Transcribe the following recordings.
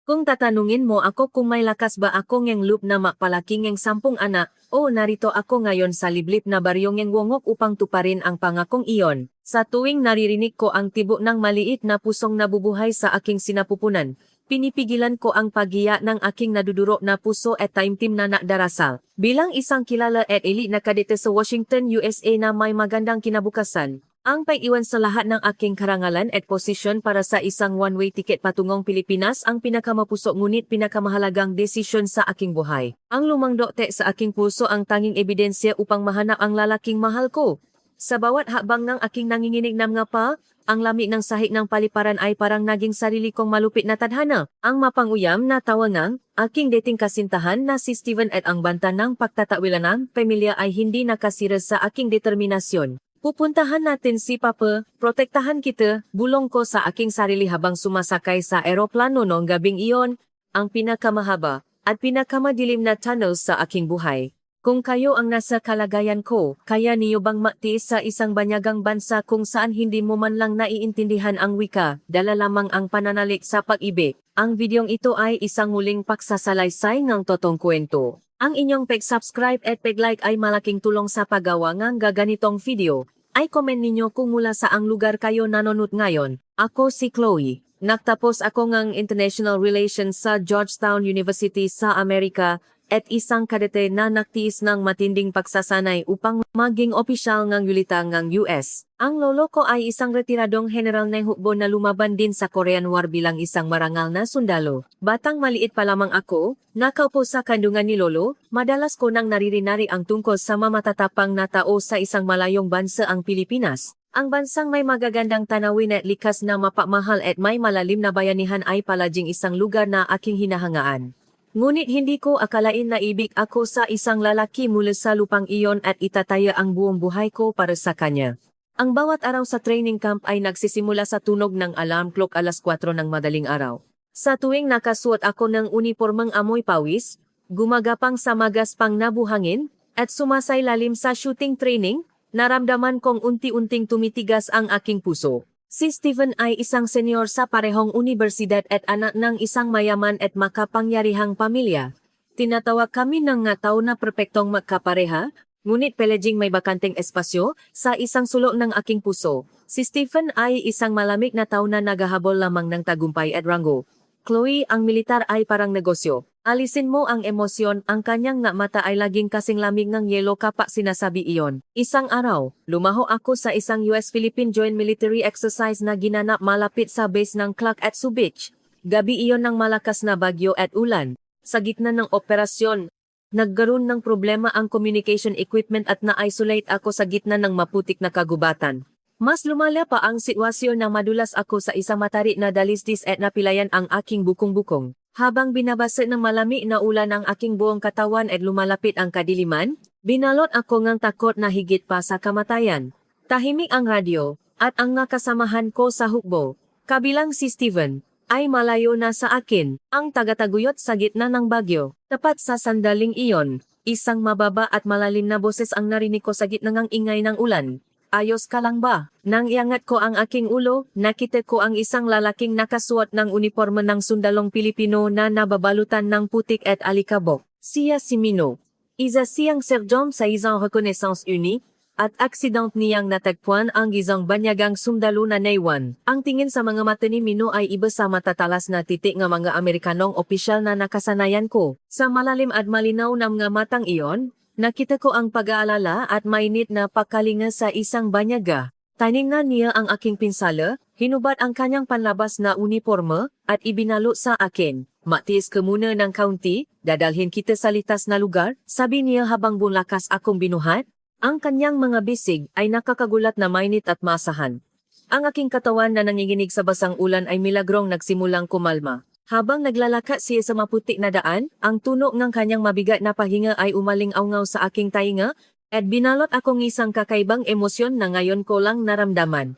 Kung tatanungin mo ako kung may lakas ba ako ngeng loop na makpalaki ngeng 10 anak, o narito ako ngayon sa liblib na baryo ngeng wongok upang tuparin ang pangakong iyon. Sa tuwing naririnig ko ang tibok ng maliit na pusong nabubuhay sa aking sinapupunan, pinipigilan ko ang paghiya ng aking nadudurok na puso at taimtim na nakdarasal. Bilang isang kilala at elite na kadete sa Washington, USA na may magandang kinabukasan, ang pag-iwan sa lahat ng aking karangalan at posisyon para sa isang one-way ticket patungong Pilipinas ang pinakamapuso ngunit pinakamahalagang desisyon sa aking buhay. Ang lumang dokte sa aking puso ang tanging ebidensya upang mahanap ang lalaking mahal ko. Sa bawat hakbang ng aking nanginginig na mga pa, ang lamig ng sahig ng paliparan ay parang naging sarili kong malupit na tadhana. Ang mapanguyam na tawangang, aking dating kasintahan na si Steven at ang banta ng pagtatawilan ng pamilya ay hindi nakasira sa aking determinasyon. Pupuntahan natin si Papa, protektahan kita, bulong ko sa aking sarili habang sumasakay sa eroplano noong gabing iyon, ang pinakamahaba at pinakamadilim na tunnel sa aking buhay. Kung kayo ang nasa kalagayan ko, kaya niyo bang magtiis sa isang banyagang bansa kung saan hindi mo man lang naiintindihan ang wika, dala lamang ang pananalik sa pag-ibig? Ang videong ito ay isang muling pagsasalaysay ng totoong kwento. Ang inyong pag-subscribe at pag-like ay malaking tulong sa paggawa ng gaganitong video. Ay comment ninyo kung mula sa ang lugar kayo nanonood ngayon. Ako si Chloe. Nagtapos ako ng International Relations sa Georgetown University sa Amerika at isang kadete na nagtiis ng matinding pagsasanay upang maging opisyal ng yulita ng US. Ang lolo ko ay isang retiradong general ng hukbo na lumaban din sa Korean War bilang isang marangal na sundalo. Batang maliit pa lamang ako, nakaupo sa kandungan ni lolo, madalas ko nang naririnari ang tungkol sa mamatatapang na tao sa isang malayong bansa ang Pilipinas. Ang bansang may magagandang tanawin at likas na mapamahal at may malalim na bayanihan ay palaging isang lugar na aking hinahangaan. Ngunit hindi ko akalain na ibig ako sa isang lalaki mula sa lupang iyon at itataya ang buong buhay ko para sa kanya. Ang bawat araw sa training camp ay nagsisimula sa tunog ng alarm clock alas 4 ng madaling araw. Sa tuwing nakasuot ako ng unipormang amoy pawis, gumagapang sa magaspang na buhangin, at sumasailalim sa shooting training, naramdaman kong unti-unting tumitigas ang aking puso. Si Steven ay isang senior sa parehong universidad at anak ng isang mayaman at makapangyarihang pamilya. Tinatawag kami ng nga tao na perpektong magkapareha, ngunit pelaging may bakanteng espasyo sa isang sulok ng aking puso. Si Stephen ay isang malamig na tao na naghahabol lamang ng tagumpay at ranggo. Chloe, ang militar ay parang negosyo. Alisin mo ang emosyon, ang kanyang nga mata ay laging kasing lamig ng yelo kapag sinasabi iyon. Isang araw, lumaho ako sa isang US-Philippine Joint Military Exercise na ginanap malapit sa base ng Clark at Subich. Gabi iyon ng malakas na bagyo at ulan. Sa gitna ng operasyon, nagkaroon ng problema ang communication equipment at na-isolate ako sa gitna ng maputik na kagubatan. Mas lumala pa ang sitwasyon na madulas ako sa isang matarik na dalisdis at napilayan ang aking bukong-bukong. Habang binabasa ng malamig na ulan ang aking buong katawan at lumalapit ang kadiliman, binalot ako ng takot na higit pa sa kamatayan. Tahimik ang radyo, at ang nakasamahan ko sa hukbo, kabilang si Steven, ay malayo na sa akin, ang tagataguyod sa gitna ng bagyo. Tapat sa sandaling iyon, isang mababa at malalim na boses ang narinig ko sa gitna ng ingay ng ulan. Ayos ka lang ba? Nang iangat ko ang aking ulo, nakita ko ang isang lalaking nakasuot ng uniforme ng sundalong Pilipino na nababalutan ng putik at alikabok. Siya si Mino. Isa siyang sergeant sa isang reconnaissance unit, at aksident niyang natagpuan ang isang banyagang sundalo na naiwan. Ang tingin sa mga mata ni Mino ay iba sa matatalas na titik ng mga Amerikanong opisyal na nakasanayan ko. Sa malalim at malinaw na mga matang iyon, nakita ko ang pag-aalala at mainit na pagkalinga sa isang banyaga. Tiningnan niya ang aking pinsala, hinubad ang kanyang panlabas na uniforme, at ibinalot sa akin. Matiis ka muna ng kaunti, dadalhin kita sa litas na lugar, sabi niya habang bulakas akong binuhat. Ang kanyang mga bisig ay nakakagulat na mainit at masahan. Ang aking katawan na nanginginig sa basang ulan ay milagrong nagsimulang kumalma. Habang naglalakad siya sa maputik na daan, ang tunog ng kanyang mabigat na pahinga ay umaling-awngaw sa aking tainga, at binalot akong isang kakaibang emosyon na ngayon ko lang naramdaman.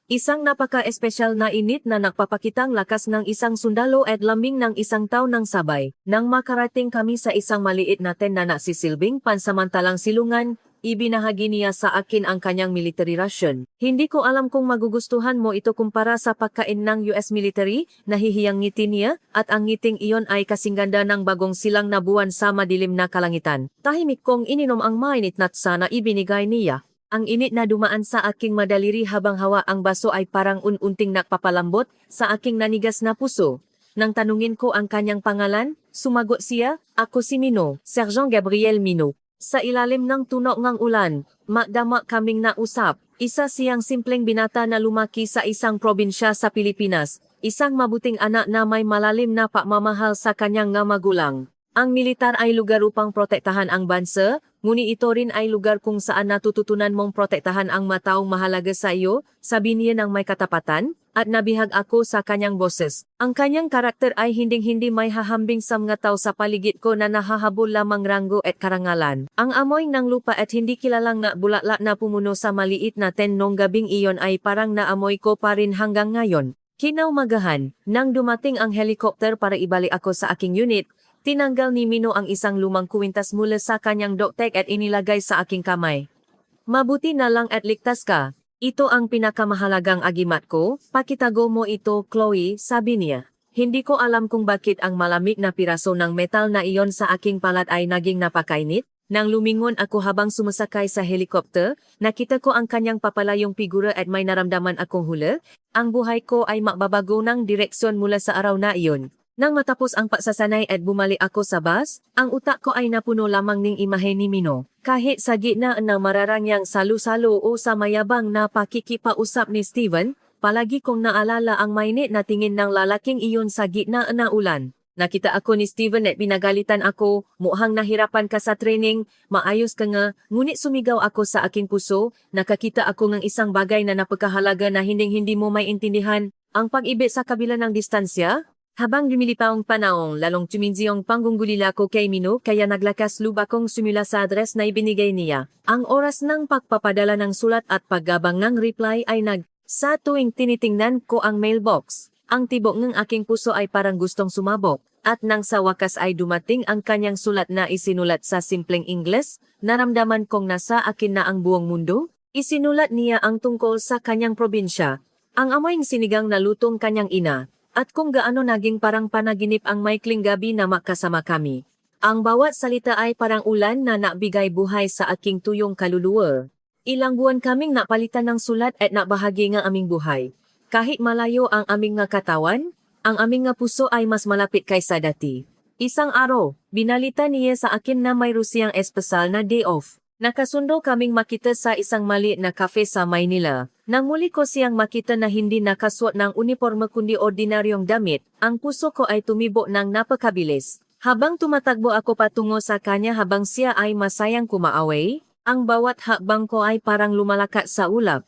Isang napaka-espesyal na init na nagpapakitang lakas ng isang sundalo at lambing ng isang tao ng sabay. Nang makarating kami sa isang maliit na tenda na nasisilbing pansamantalang silungan, ibinahagi niya sa akin ang kanyang military ration. Hindi ko alam kung magugustuhan mo ito kumpara sa pagkain ng US military, nahihiyang ngiti niya, at ang ngiting iyon ay kasingganda ng bagong silang na buwan sa madilim na kalangitan. Tahimik kong ininom ang mainit na tsa na ibinigay niya. Ang init na dumaan sa aking madaliri habang hawa ang baso ay parang ununting nakpapalambot sa aking nanigas na puso. Nang tanungin ko ang kanyang pangalan, sumagot siya, "Ako si Mino, Sergeant Gabriel Mino." Sa ilalim ng tunok ng ulan, magdama kaming nausap. Isa siyang simpleng binata na lumaki sa isang probinsya sa Pilipinas. Isang mabuting anak na may malalim na pagmamahal sa kanyang nga magulang. Ang militar ay lugar upang protektahan ang bansa, ngunit ito rin ay lugar kung saan natututunan mong protektahan ang mataong mahalaga sa iyo, sabi niya ng may katapatan, at nabihag ako sa kanyang boses. Ang kanyang karakter ay hinding-hindi may hahambing sa mga tao sa paligid ko na nahahabol lamang ranggo at karangalan. Ang amoy ng lupa at hindi kilalang na bulaklak na pumuno sa maliit na tent nung gabing iyon ay parang naamoy ko pa rin hanggang ngayon. Kinaumagahan, nang dumating ang helicopter para ibalik ako sa aking unit, tinanggal ni Mino ang isang lumang kwintas mula sa kanyang doktek at inilagay sa aking kamay. "Mabuti na lang at ligtas ka. Ito ang pinakamahalagang agimat ko, pakitago mo ito, Chloe," sabi niya. Hindi ko alam kung bakit ang malamig na piraso ng metal na iyon sa aking palat ay naging napakainit. Nang lumingon ako habang sumasakay sa helicopter, nakita ko ang kanyang papalayong figura at may naramdaman akong hula. Ang buhay ko ay magbabago ng direksyon mula sa araw na iyon. Nang matapos ang pagsasanay at bumalik ako sa bus, ang utak ko ay napuno lamang ng imahe ni Mino. Kahit sa gitna na mararangyang salu-salo o sa mayabang na pakikipausap ni Steven, palagi kong naalala ang mainit na tingin ng lalaking iyon sa gitna na ulan. Nakita ako ni Steven at pinagalitan ako, "Mukhang nahirapan ka sa training, maayos ka nga," ngunit sumigaw ako sa aking puso, nakakita ako ng isang bagay na napakahalaga na hinding-hindi mo may intindihan, ang pag-ibig sa kabila ng distansya. Habang lumilipaw ang panahon, lalong tuminzi ang panggugulila ko kay Mino kaya naglakas loob akong sumula sa address na ibinigay niya. Ang oras ng pagpapadala ng sulat at paggabang ng reply ay sa tuwing tinitingnan ko ang mailbox, ang tibok ng aking puso ay parang gustong sumabog. At nang sa wakas ay dumating ang kanyang sulat na isinulat sa simpleng Ingles, naramdaman kong nasa akin na ang buong mundo. Isinulat niya ang tungkol sa kanyang probinsya, ang amoy ng sinigang na lutong kanyang ina, at kung gaano naging parang panaginip ang maikling gabi na makasama kami. Ang bawat salita ay parang ulan na nabigay buhay sa aking tuyong kaluluwa. Ilang buwan kaming napalitan ng sulat at nabahagi ng aming buhay. Kahit malayo ang aming nga katawan, ang aming nga puso ay mas malapit kaysa dati. Isang araw, binalita niya sa akin na mayroon siyang espesyal na day off. Nakasundo kaming makita sa isang maliit na cafe sa Maynila. Nang muli ko siyang makita na hindi nakasuot ng uniforme kundi ordinaryong damit, ang puso ko ay tumibo ng napakabilis. Habang tumatakbo ako patungo sa kanya habang siya ay masayang kumaaway, ang bawat hakbang ko ay parang lumalakat sa ulap.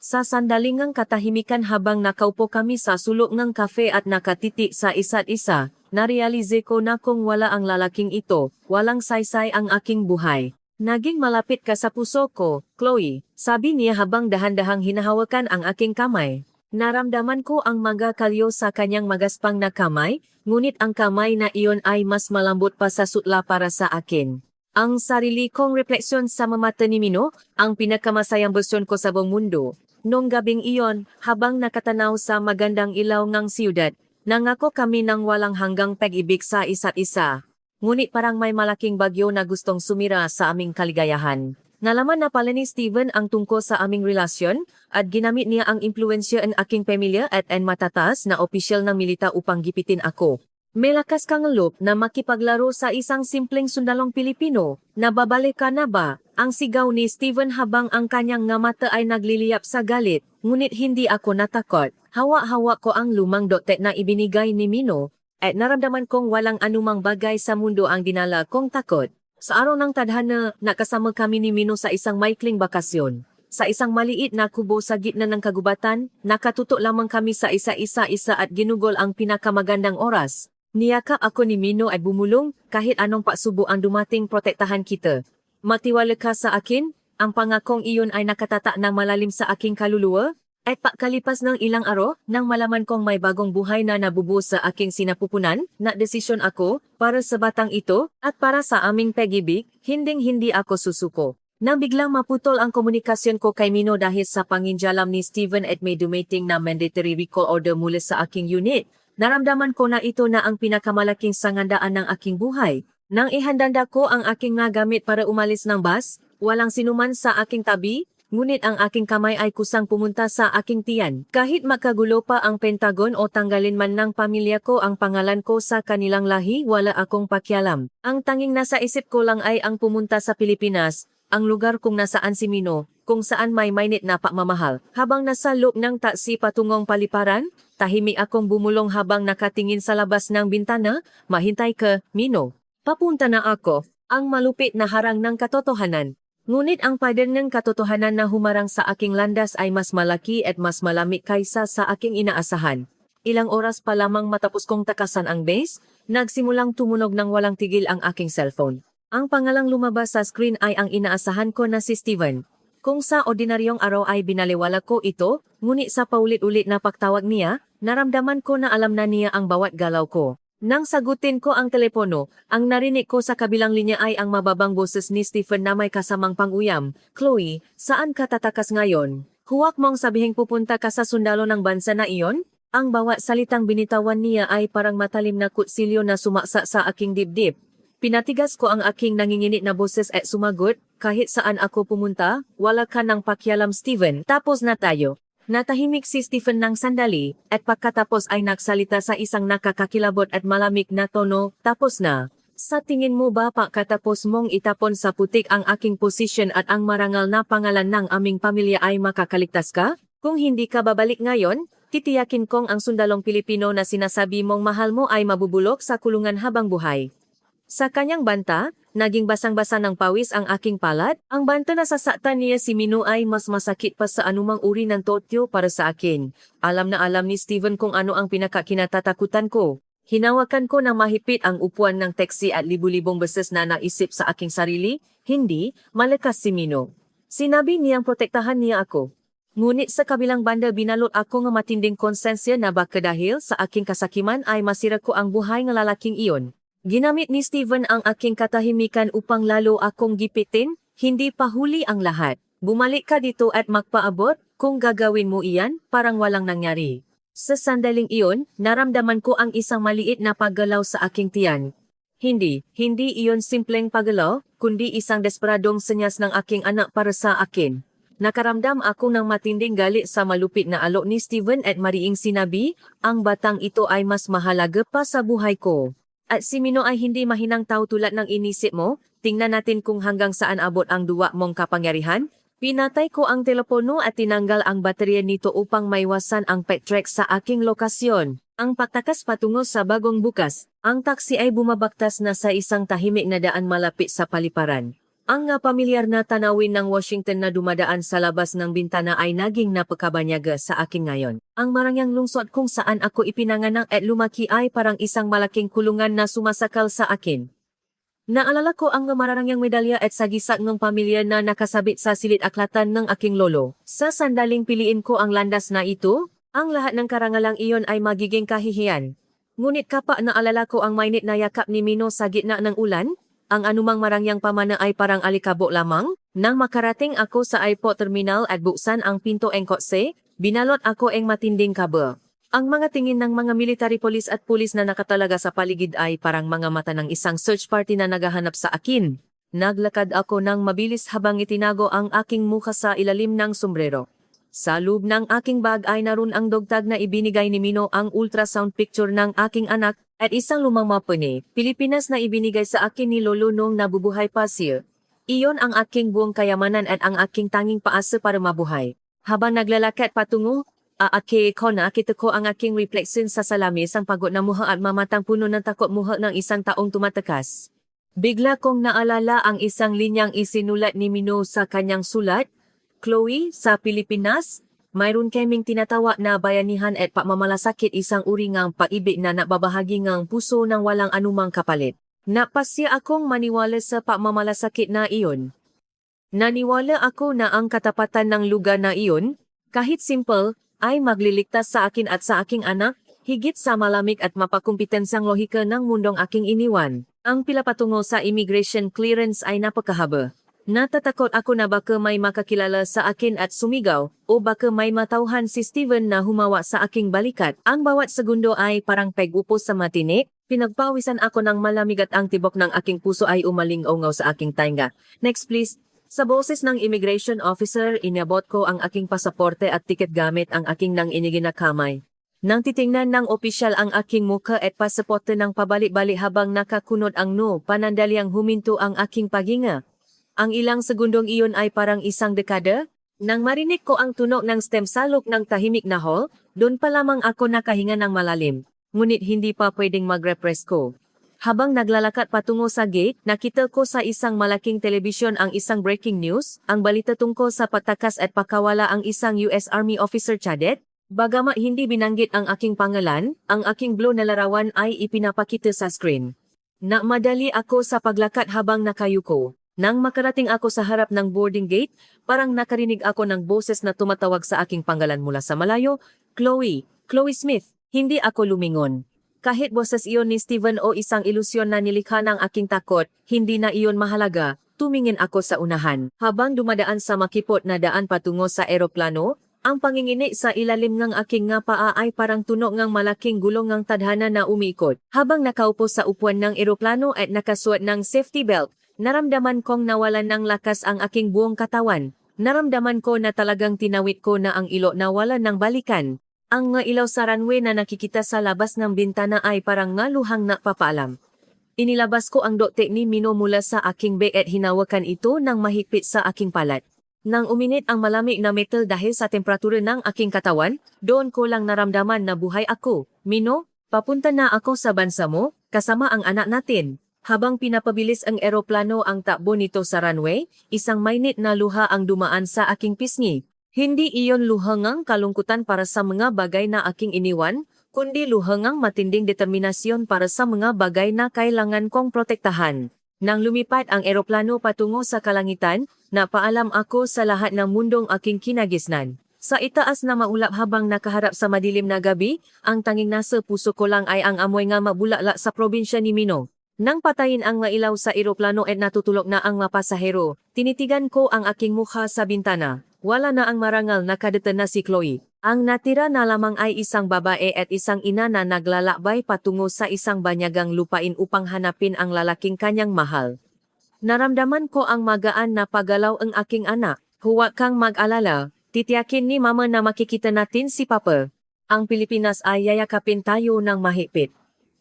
Sa sandalingang katahimikan habang nakaupo kami sa sulok ng kafe at nakatitik sa isa't isa, narealize ko na kung wala ang lalaking ito, walang saysay ang aking buhay. "Naging malapit ka sa puso ko, Chloe," sabi niya habang dahan-dahang hinahawakan ang aking kamay. Naramdaman ko ang mga kalyo sa kanyang magaspang na kamay, ngunit ang kamay na iyon ay mas malambot pa sa sutla para sa akin. Ang sarili kong refleksyon sa mata ni Mino, ang pinakamasayang bersyon ko sa buong mundo. Nung gabing iyon, habang nakatanaw sa magandang ilaw ng siyudad, nangako kami ng walang hanggang pag-ibig sa isa't isa. Ngunit parang may malaking bagyo na gustong sumira sa aming kaligayahan. Nalaman na pala ni Steven ang tungkol sa aming relasyon at ginamit niya ang impluensya ng aking pamilya at ang matatas na opisyal ng milita upang gipitin ako. May lakas kang loob na makipaglaro sa isang simpleng sundalong Pilipino. "Nababalik ka na ba?" Ang sigaw ni Steven habang ang kanyang nga mata ay nagliliyap sa galit. Ngunit hindi ako natakot. Hawak-hawak ko ang lumang doktek na ibinigay ni Mino at naramdaman kong walang anumang bagay sa mundo ang dinala kong takot. Sa araw ng tadhana, nakasama kami ni Mino sa isang maikling bakasyon. Sa isang maliit na kubo sa gitna ng kagubatan, nakatutok lamang kami sa isa-isa at ginugol ang pinakamagandang oras. Niyakap ako ni Mino at bumulong, "Kahit anong pagsubok ang dumating, protektahan kita. Matiwala ka sa akin?" Ang pangakong iyon ay nakatatak ng malalim sa aking kaluluwa. At pagkalipas ng ilang araw, nang malaman kong may bagong buhay na nabubuo sa aking sinapupunan, nagdesisyon ako para sa batang ito at para sa aming pag-ibig, hinding-hindi ako susuko. Nang biglang maputol ang komunikasyon ko kay Mino dahil sa panginjalam ni Steven at may dumating na mandatory recall order mula sa aking unit, naramdaman ko na ito na ang pinakamalaking sangandaan ng aking buhay. Nang ihandanda ko ang aking mga gamit para umalis ng bus, walang sinuman sa aking tabi, ngunit ang aking kamay ay kusang pumunta sa aking tiyan. Kahit makagulo pa ang Pentagon o tanggalin man ng pamilya ko ang pangalan ko sa kanilang lahi, wala akong pakialam. Ang tanging nasa isip ko lang ay ang pumunta sa Pilipinas, ang lugar kung nasaan si Mino, kung saan may mainit na pagmamahal. Habang nasa loob ng taksi patungong paliparan, tahimik akong bumulong habang nakatingin sa labas ng bintana, mahintay ka, Mino. Papunta na ako, ang malupit na harang ng katotohanan. Ngunit ang pader ng katotohanan na humarang sa aking landas ay mas malaki at mas malamig kaysa sa aking inaasahan. Ilang oras pa lamang matapos kong takasan ang base, nagsimulang tumunog ng walang tigil ang aking cellphone. Ang pangalang lumabas sa screen ay ang inaasahan ko na si Steven. Kung sa ordinaryong araw ay binaliwala ko ito, ngunit sa paulit-ulit na pagtawag niya, naramdaman ko na alam na niya ang bawat galaw ko. Nang sagutin ko ang telepono, ang narinig ko sa kabilang linya ay ang mababang boses ni Stephen na may kasamang panguyam. Chloe, saan ka tatakas ngayon? Huwag mong sabihing pupunta ka sa sundalo ng bansa na iyon? Ang bawat salitang binitawan niya ay parang matalim na kutsilyo na sumaksa sa aking dibdib. Pinatigas ko ang aking nanginginit na boses at sumagot, kahit saan ako pumunta, wala ka ng pakialam Steven. Tapos na tayo. Natahimik si Stephen ng sandali, at pagkatapos ay nagsalita sa isang nakakakilabot at malamig na tono, tapos na. Sa tingin mo ba pagkatapos mong itapon sa putik ang aking posisyon at ang marangal na pangalan ng aming pamilya ay makakaligtas ka? Kung hindi ka babalik ngayon, titiyakin kong ang sundalong Pilipino na sinasabi mong mahal mo ay mabubulok sa kulungan habang buhay. Sa kanyang banta, naging basang-basa ng pawis ang aking palad. Ang banta na sasaktan niya si Mino ay mas masakit pa sa anumang uri ng totyo para sa akin. Alam na alam ni Steven kung ano ang pinakakinatatakutan ko. Hinawakan ko na mahipit ang upuan ng taxi at libu-libong beses na naisip sa aking sarili, hindi, malakas si Mino. Sinabi niyang protektahan niya ako. Ngunit sa kabilang banda binalot ako ng matinding konsensya na baka dahil sa aking kasakiman ay masira ko ang buhay ng lalaking iyon. Ginamit ni Steven ang aking katahimikan upang lalo akong gipitin, hindi pa huli ang lahat. Bumalik ka dito at magpaabot, kung gagawin mo iyan, parang walang nangyari. Sa sandaling iyon, naramdaman ko ang isang maliit na paggalaw sa aking tiyan. Hindi iyon simpleng paggalaw, kundi isang desperadong senyas ng aking anak para sa akin. Nakaramdam ako ng matinding galit sa malupit na alok ni Steven at mariing sinabi, ang batang ito ay mas mahalaga pa sa buhay ko. At si Mino ay hindi mahinang tao tulad ng inisip mo, tingnan natin kung hanggang saan abot ang duwa mong kapangyarihan. Pinatay ko ang telepono at tinanggal ang baterya nito upang maiwasan ang pet-track sa aking lokasyon. Ang pagtakas patungo sa bagong bukas, ang taksi ay bumabaktas na sa isang tahimik na daan malapit sa paliparan. Ang pamilyar na tanawin ng Washington na dumadaan sa labas ng bintana ay naging napakabanyaga sa akin ngayon. Ang marangyang lungsod kung saan ako ipinanganak at lumaki ay parang isang malaking kulungan na sumasakal sa akin. Naalala ko ang mararangyang medalya at sagisag ng pamilya na nakasabit sa silid aklatan ng aking lolo. Sa sandaling piliin ko ang landas na ito, ang lahat ng karangalang iyon ay magiging kahihiyan. Ngunit kapag naalala ko ang mainit na yakap ni Mino sa gitna ng ulan, ang anumang marangyang pamana ay parang alikabok lamang. Nang makarating ako sa airport terminal at buksan ang pinto ng kotse, binalot ako ng matinding kaba. Ang mga tingin ng mga military police at pulis na nakatalaga sa paligid ay parang mga mata ng isang search party na naghahanap sa akin. Naglakad ako ng mabilis habang itinago ang aking mukha sa ilalim ng sombrero. Sa loob ng aking bag ay naroon ang dogtag na ibinigay ni Mino, ang ultrasound picture ng aking anak, at isang lumang mapuni, Pilipinas na ibinigay sa akin ni Lolo nung nabubuhay pa siya. Iyon ang aking buong kayamanan at ang aking tanging paasa para mabuhay. Habang naglalakad patungo, ko nakita ko ang aking reflection sa salamis, ang pagod na muha at mamatang puno ng takot muha ng isang taong tumatakas. Bigla kong naalala ang isang linyang isinulat ni Mino sa kanyang sulat, Chloe, sa Pilipinas, mayroon kaming tinatawag na bayanihan at pagmamalasakit, isang uri ngang pag-ibig na nababahagi ngang puso ng walang anumang kapalit. Napasya akong maniwala sa pagmamalasakit na iyon. Naniwala ako na ang katapatan ng lugar na iyon, kahit simple, ay magliligtas sa akin at sa aking anak, higit sa malamig at mapakumpitensang lohika ng mundong aking iniwan. Ang pila patungo sa immigration clearance ay napakahaba. Natatakot ako na baka may makakilala sa akin at sumigaw, o baka may matauhan si Steven na humawa sa aking balikat. Ang bawat segundo ay parang peg-upo sa matinik. Pinagpawisan ako ng malamig at ang tibok ng aking puso ay umaling-ungaw sa aking tainga. Next please. Sa boses ng immigration officer, inabot ko ang aking pasaporte at tiket gamit ang aking nang inigin na kamay. Nang titingnan ng opisyal ang aking muka at pasaporte ng pabalik-balik habang nakakunod ang no, panandaliang huminto ang aking paginga. Ang ilang segundong iyon ay parang isang dekada. Nang marinig ko ang tunog ng stem salok ng tahimik na hall, doon pa lamang ako nakahinga ng malalim. Ngunit hindi pa pwedeng mag-repress ko. Habang naglalakad patungo sa gate, nakita ko sa isang malaking telebisyon ang isang breaking news, ang balita tungkol sa pagtakas at pakawala ang isang US Army officer Cadet. Bagamat hindi binanggit ang aking pangalan, ang aking blue na larawan ay ipinapakita sa screen. Namadali ako sa paglakad habang nakayuko. Nang makarating ako sa harap ng boarding gate, parang nakarinig ako ng boses na tumatawag sa aking pangalan mula sa malayo, Chloe, Chloe Smith. Hindi ako lumingon. Kahit boses iyon ni Steven o isang ilusyon na nilikha ng aking takot, hindi na iyon mahalaga. Tumingin ako sa unahan. Habang dumadaan sa makipot na daan patungo sa eroplano, ang pangingini sa ilalim ng aking nga paa ay parang tunog ng malaking gulong ng tadhana na umiikot. Habang nakaupo sa upuan ng eroplano at nakasuot ng safety belt, naramdaman kong nawalan ng lakas ang aking buong katawan. Naramdaman ko na talagang tinawid ko na ang ilo na wala ng balikan. Ang nga ilaw sa runway na nakikita sa labas ng bintana ay parang nga luhang napapaalam. Inilabas ko ang doktek ni Mino mula sa aking bag at hinawakan ito ng mahigpit sa aking palat. Nang uminit ang malamig na metal dahil sa temperatura ng aking katawan, doon ko lang naramdaman na buhay ako. Mino, papunta na ako sa bansa mo, kasama ang anak natin. Habang pinapabilis ang eroplano ang takbo nito sa runway, isang mainit na luha ang dumaan sa aking pisngi. Hindi iyon luhangang kalungkutan para sa mga bagay na aking iniwan, kundi luhangang matinding determinasyon para sa mga bagay na kailangan kong protektahan. Nang lumipat ang eroplano patungo sa kalangitan, napaalam ako sa lahat ng mundong aking kinagisnan. Sa itaas na maulap habang nakaharap sa madilim na gabi, ang tanging nasa puso ko lang ay ang amoy nga mabulala sa probinsya ni Mino. Nang patayin ang mailaw sa eroplano at natutulog na ang mga pasahero, tinitigan ko ang aking mukha sa bintana. Wala na ang marangal na kadete na si Chloe. Ang natira na lamang ay isang babae at isang ina na naglalakbay patungo sa isang banyagang lupain upang hanapin ang lalaking kanyang mahal. Naramdaman ko ang magaan na paggalaw ang aking anak. Huwag kang mag-alala, titiyakin ni Mama na makikita natin si Papa. Ang Pilipinas ay yayakapin tayo ng mahigpit.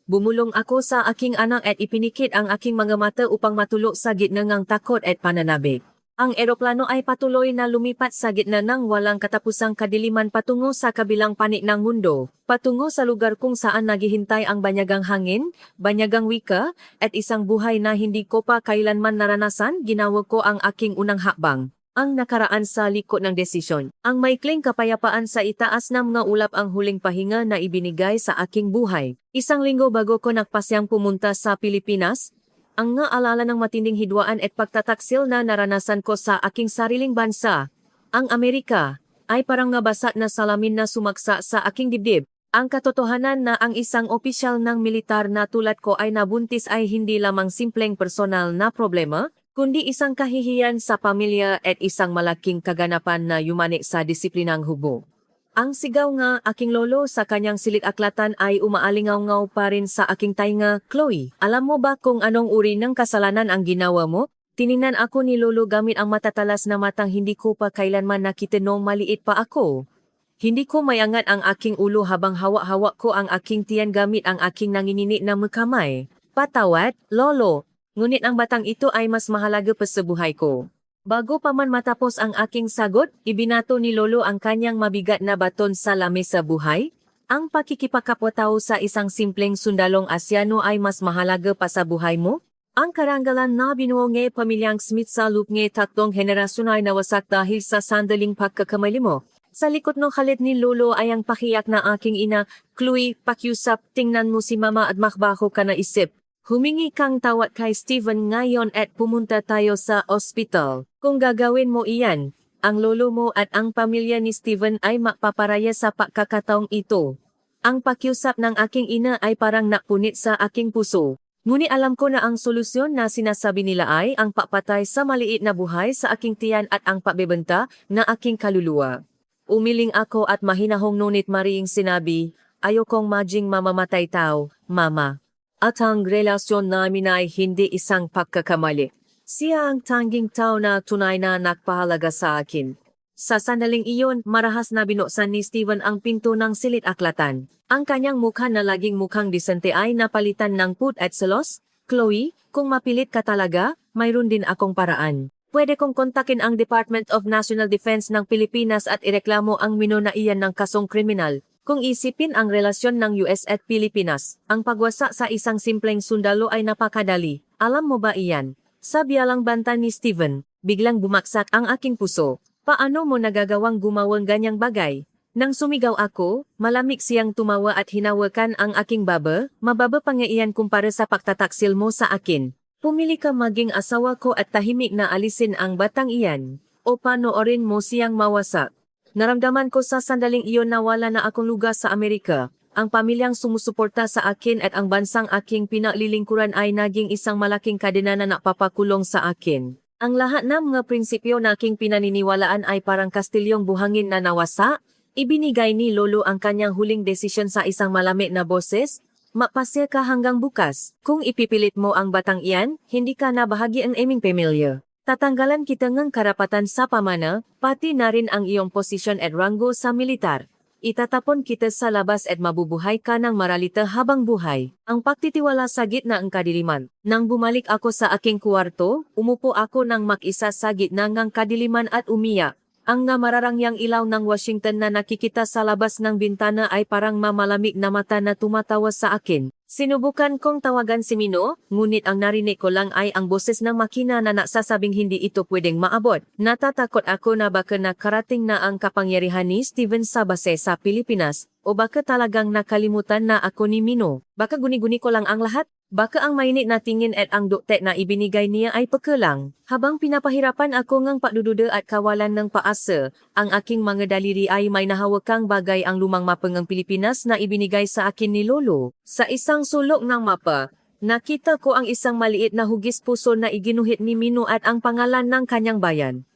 Bumulong ako sa aking anak at ipinikit ang aking mga mata upang matulog sa gitna ng takot at pananabik. Ang eroplano ay patuloy na lumipat sa gitna ng walang katapusang kadiliman patungo sa kabilang panig ng mundo, patungo sa lugar kung saan naghihintay ang banyagang hangin, banyagang wika, at isang buhay na hindi ko pa kailanman naranasan. Ginawa ko ang aking unang hakbang. Ang nakaraan sa likod ng desisyon. Ang maikling kapayapaan sa itaas ng mga ulap ang huling pahinga na ibinigay sa aking buhay. Isang linggo bago ko nagpasyang pumunta sa Pilipinas, ang nga alala ng matinding hidwaan at pagtataksil na naranasan ko sa aking sariling bansa, ang Amerika, ay parang nga basat na salamin na sumaksa sa aking dibdib. Ang katotohanan na ang isang opisyal ng militar na tulad ko ay nabuntis ay hindi lamang simpleng personal na problema, kundi isang kahihiyan sa pamilya at isang malaking kaganapan na yumanik sa disiplinang hubog. Ang sigaw nga aking lolo sa kanyang silid-aklatan ay umaalingaw-ngaw pa rin sa aking tainga. Chloe, alam mo ba kung anong uri ng kasalanan ang ginawa mo? Tiningnan ako ni lolo gamit ang matatalas na matang hindi ko pa kailanman nakita noong maliit pa ako. Hindi ko mayangat ang aking ulo habang hawak-hawak ko ang aking tiyan gamit ang aking nanginginig na kamay. Patawad, lolo. Ngunit ang batang ito ay mas mahalaga pa sa buhay ko. Bago pa man matapos ang aking sagot, ibinato ni lolo ang kanyang mabigat na baton sa lamesa buhay. Ang pakikipagkapwa-tao sa isang simpleng sundalong Asyano ay mas mahalaga pa sa buhay mo? Ang karangalan na binuo ng pamilyang Smith sa loob ng tatlong henerasyon ay nawasak dahil sa sandaling pagkakamali mo. Sa likod ng khalid ni lolo ay ang pakiyak na aking ina. Chloe, pakiusap, tingnan mo si mama at makbaho ka na isip. Humingi kang tawad kay Steven ngayon at pumunta tayo sa ospital. Kung gagawin mo iyan, ang lolo mo at ang pamilya ni Steven ay mapaparaya sa pagkakataong ito. Ang pakiusap ng aking ina ay parang napunit sa aking puso. Ngunit alam ko na ang solusyon na sinasabi nila ay ang papatay sa maliit na buhay sa aking tiyan at ang pabebenta na aking kaluluwa. Umiling ako at mahinahong ngunit mariing sinabi, ayokong maging mamamatay tao, mama. At ang relasyon namin ay hindi isang pagkakamali. Siya ang tanging tao na tunay na nagpahalaga sa akin. Sa sandaling iyon, marahas na binuksan ni Steven ang pinto ng silid-aklatan. Ang kanyang mukha na laging mukhang disente ay napalitan ng put at selos. Chloe, kung mapilit ka talaga, mayroon din akong paraan. Pwede kong kontakin ang Department of National Defense ng Pilipinas at ireklamo ang mino na iyan ng kasong kriminal. Kung isipin ang relasyon ng US at Pilipinas, ang pagwasa sa isang simpleng sundalo ay napakadali. Alam mo ba iyan? Sa biyalang banta ni Steven, biglang bumaksak ang aking puso. Paano mo nagagawang gumawang ganyang bagay? Nang sumigaw ako, malamig siyang tumawa at hinawakan ang aking baba, mababa pa nga iyan kumpara sa pagtataksil mo sa akin. Pumili ka maging asawa ko at tahimik na alisin ang batang iyan, o panoorin mo siyang mawasak. Naramdaman ko sa sandaling iyon na wala na akong lugar sa Amerika. Ang pamilyang sumusuporta sa akin at ang bansang aking pinaglilingkuran ay naging isang malaking kadena na napapakulong sa akin. Ang lahat ng mga prinsipyo na aking pinaniniwalaan ay parang kastilyong buhangin na nawasa. Ibinigay ni Lolo ang kanyang huling desisyon sa isang malamig na boses. Mapasya ka hanggang bukas. Kung ipipilit mo ang batang iyan, hindi ka na bahagi ang aming pamilya. Tatanggalan kita ng karapatan sa pamana, pati na rin ang iyong posisyon at ranggo sa militar. Itatapon kita sa labas at mabubuhay ka ng maralita habang buhay. Ang pagtitiwala sa gitna ng kadiliman. Nang bumalik ako sa aking kwarto, umupo ako ng mag-isa sa gitna ng kadiliman at umiyak. Ang namararangyang ilaw ng Washington na nakikita sa labas ng bintana ay parang mamalamig na mata na tumatawa sa akin. Sinubukan kong tawagan si Mino, ngunit ang narinig ko lang ay ang boses ng makina na nagsasabing hindi ito pwedeng maabot. Natatakot ako na baka nakarating na ang kapangyarihan ni Steven sa base sa Pilipinas, o baka talagang nakalimutan na ako ni Mino. Baka guni-guni ko lang ang lahat. Baka ang mainit na tingin at ang duktet na ibinigay niya ay pagkalang. Habang pinapahirapan ako ng padududa at kawalan ng paasa, ang aking mga daliri ay may nahawakang bagay ang lumang mapa ng Pilipinas na ibinigay sa akin ni Lolo. Sa isang sulok ng mapa, nakita ko ang isang maliit na hugis puso na iginuhit ni Mino at ang pangalan ng kanyang bayan.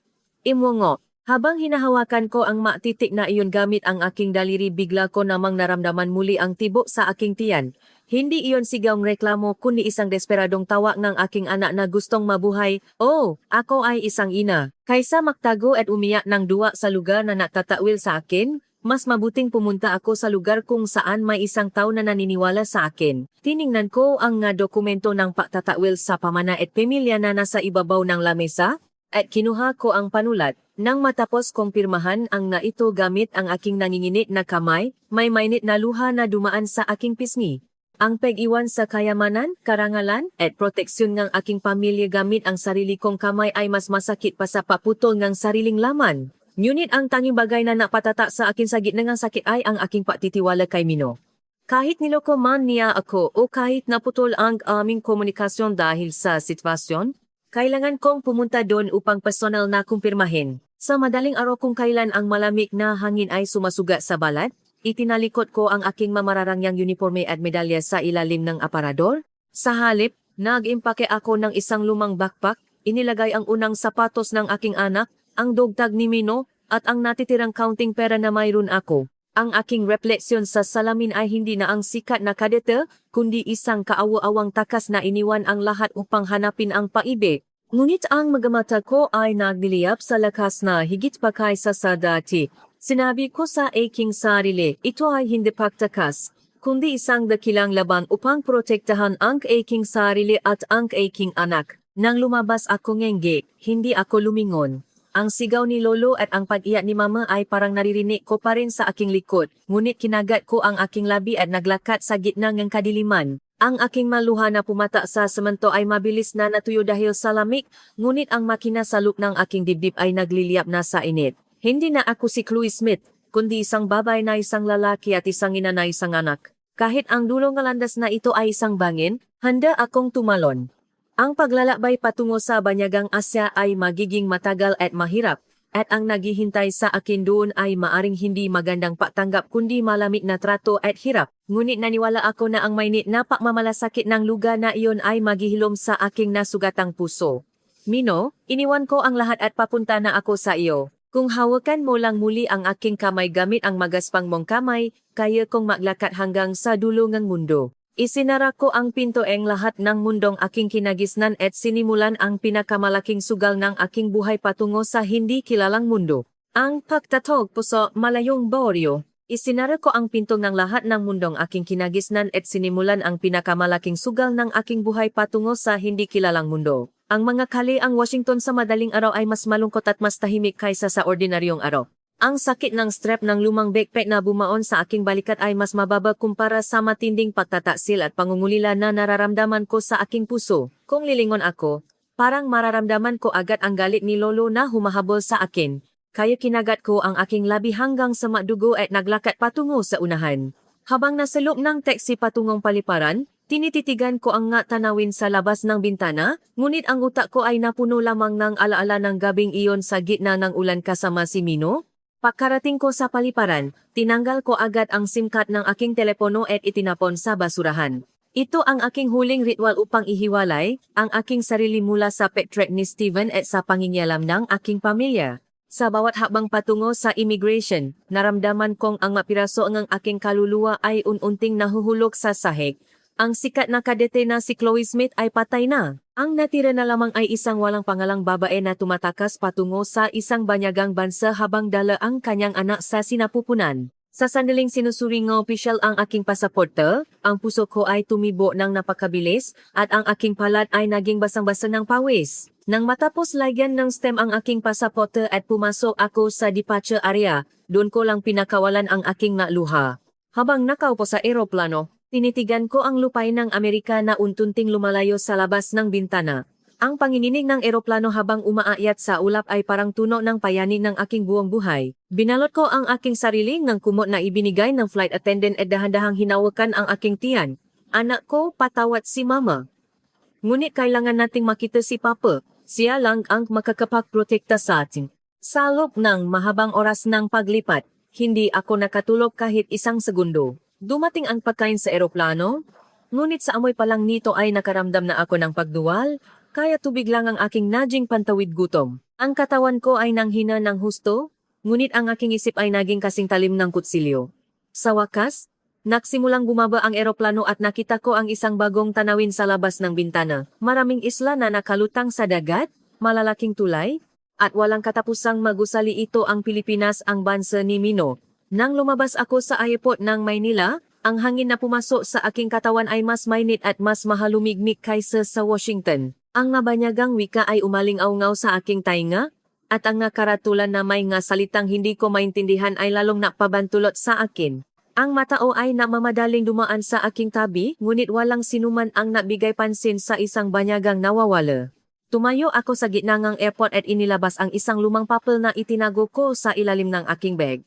Imungo. Habang hinahawakan ko ang matitik na iyon gamit ang aking daliri, bigla ko namang naramdaman muli ang tibok sa aking tiyan. Hindi iyon sigawng reklamo kundi isang desperadong tawa ng aking anak na gustong mabuhay. Oh, ako ay isang ina. Kaysa magtago at umiyak ng duwa sa lugar na nagtatawil sa akin, mas mabuting pumunta ako sa lugar kung saan may isang tao na naniniwala sa akin. Tiningnan ko ang nga dokumento ng pagtatawil sa pamana at pamilya na nasa ibabaw ng lamesa, at kinuha ko ang panulat. Nang matapos kong pirmahan ang na ito gamit ang aking nanginginit na kamay, may mainit na luha na dumaan sa aking pisngi. Ang pag-iwan sa kayamanan, karangalan, at proteksyon ng aking pamilya gamit ang sarili kong kamay ay mas masakit pa sa paputol ng sariling laman. Ngunit ang tanging bagay na napatata sa akin sa gitna ng sakit ay ang aking patitiwala kay Mino. Kahit niloko man niya ako o kahit naputol ang aming komunikasyon dahil sa sitwasyon, kailangan kong pumunta doon upang personal na kumpirmahin. Sa madaling araw kung kailan ang malamig na hangin ay sumasuga sa balat, itinalikot ko ang aking mamararangyang uniforme at medalya sa ilalim ng aparador. Sa halip, nag-impake ako ng isang lumang backpack, inilagay ang unang sapatos ng aking anak, ang dogtag ni Mino, at ang natitirang counting pera na mayroon ako. Ang aking refleksyon sa salamin ay hindi na ang sikat na kadete, kundi isang kaawa-awang takas na iniwan ang lahat upang hanapin ang paibig. Ngunit ang magamata ko ay nagliliyap sa lakas na higit pa kaysa sa dati. Sinabi ko sa aking sarili, ito ay hindi pagtakas, kundi isang dakilang laban upang protektahan ang aking sarili at ang aking anak. Nang lumabas ako ngenge, hindi ako lumingon. Ang sigaw ni Lolo at ang pag-iyak ni Mama ay parang naririnig ko pa rin sa aking likod, ngunit kinagat ko ang aking labi at naglakat sa gitna ng kadiliman. Ang aking maluha na pumata sa semento ay mabilis na natuyo dahil sa lamig, ngunit ang makina sa loob ng aking dibdib ay nagliliyap na sa init. Hindi na ako si Chloe Smith, kundi isang babae na isang lalaki at isang ina na isang anak. Kahit ang dulong ng landas na ito ay isang bangin, handa akong tumalon. Ang paglalakbay patungo sa Banyagang Asya ay magiging matagal at mahirap, at ang naghihintay sa akin doon ay maaring hindi magandang patanggap kundi malamig na trato at hirap. Ngunit naniwala ako na ang mainit na pagmamalasakit ng lugar na iyon ay maghihilom sa aking nasugatang puso. Mino, iniwan ko ang lahat at papunta na ako sa iyo. Kung hawakan mo lang muli ang aking kamay gamit ang magaspang mong kamay, kaya kong maglakad hanggang sa dulo ng mundo. Isinara ko ang pintoeng lahat ng mundong aking kinagisnan at sinimulan ang pinakamalaking sugal ng aking buhay patungo sa hindi kilalang mundo. Ang pagtatog puso malayong Boryo. Isinara ko ang pinto ng lahat ng mundong aking kinagisnan at sinimulan ang pinakamalaking sugal ng aking buhay patungo sa hindi kilalang mundo. Ang mga kali ang Washington sa madaling araw ay mas malungkot at mas tahimik kaysa sa ordinaryong araw. Ang sakit ng strap ng lumang backpack na bumaon sa aking balikat ay mas mababa kumpara sa matinding pagtataksil at pangungulila na nararamdaman ko sa aking puso. Kung lilingon ako, parang mararamdaman ko agad ang galit ni Lolo na humahabol sa akin. Kaya kinagat ko ang aking labi hanggang sa madugo at naglakad patungo sa unahan. Habang nasa loob ng taxi patungong paliparan, tinititigan ko ang nga tanawin sa labas ng bintana, ngunit ang utak ko ay napuno lamang ng alaala ng gabing iyon sa gitna ng ulan kasama si Mino. Pagkarating ko sa paliparan, tinanggal ko agad ang SIM card ng aking telepono at itinapon sa basurahan. Ito ang aking huling ritual upang ihiwalay ang aking sarili mula sa pet track ni Steven at sa pangingialam ng aking pamilya. Sa bawat habang patungo sa immigration, naramdaman kong ang mapiraso ng aking kaluluwa ay ununting nahuhulog sa sahig. Ang sikat na kadete na si Chloe Smith ay patay na. Ang natira na lamang ay isang walang pangalang babae na tumatakas patungo sa isang banyagang bansa habang dala ang kanyang anak sa sinapupunan. Sa sandaling sinusuri ng opisyal ang aking pasaporte, ang puso ko ay tumibo ng napakabilis at ang aking palad ay naging basang-basa ng pawis. Nang matapos lagyan ng stem ang aking pasaporte at pumasok ako sa departure area, doon ko lang pinakawalan ang aking luha. Habang nakaupo sa eroplano, tinitigan ko ang lupay ng Amerika na untunting lumalayo sa labas ng bintana. Ang panginginig ng eroplano habang umaakyat sa ulap ay parang tuno ng payanin ng aking buong buhay. Binalot ko ang aking sarili ng kumot na ibinigay ng flight attendant at dahan-dahang hinawakan ang aking tiyan. Anak ko, patawat si Mama. Ngunit kailangan nating makita si Papa. Siya lang ang makakapagprotekta sa atin. Sa loob ng mahabang oras ng paglipat, hindi ako nakatulog kahit isang segundo. Dumating ang pagkain sa eroplano, ngunit sa amoy pa lang nito ay nakaramdam na ako ng pagduwal, kaya tubig lang ang aking nadying pantawid gutom. Ang katawan ko ay nanghina ng husto, ngunit ang aking isip ay naging kasing talim ng kutsilyo. Sa wakas, nagsimulang bumaba ang eroplano at nakita ko ang isang bagong tanawin sa labas ng bintana. Maraming isla na nakalutang sa dagat, malalaking tulay, at walang katapusang magusali ito ang Pilipinas ang bansa ni Mino. Nang lumabas ako sa airport ng Maynila, ang hangin na pumasok sa aking katawan ay mas mainit at mas mahalumigmig kaysa sa Washington. Ang nabanyagang wika ay umaling-aungaw sa aking tainga, at ang nakaratulan na may nga salitang hindi ko maintindihan ay lalong napabantulot sa akin. Ang matao ay namamadaling dumaan sa aking tabi, ngunit walang sinuman ang nabigay pansin sa isang banyagang nawawala. Tumayo ako sa gitna ng airport at inilabas ang isang lumang papel na itinago ko sa ilalim ng aking bag.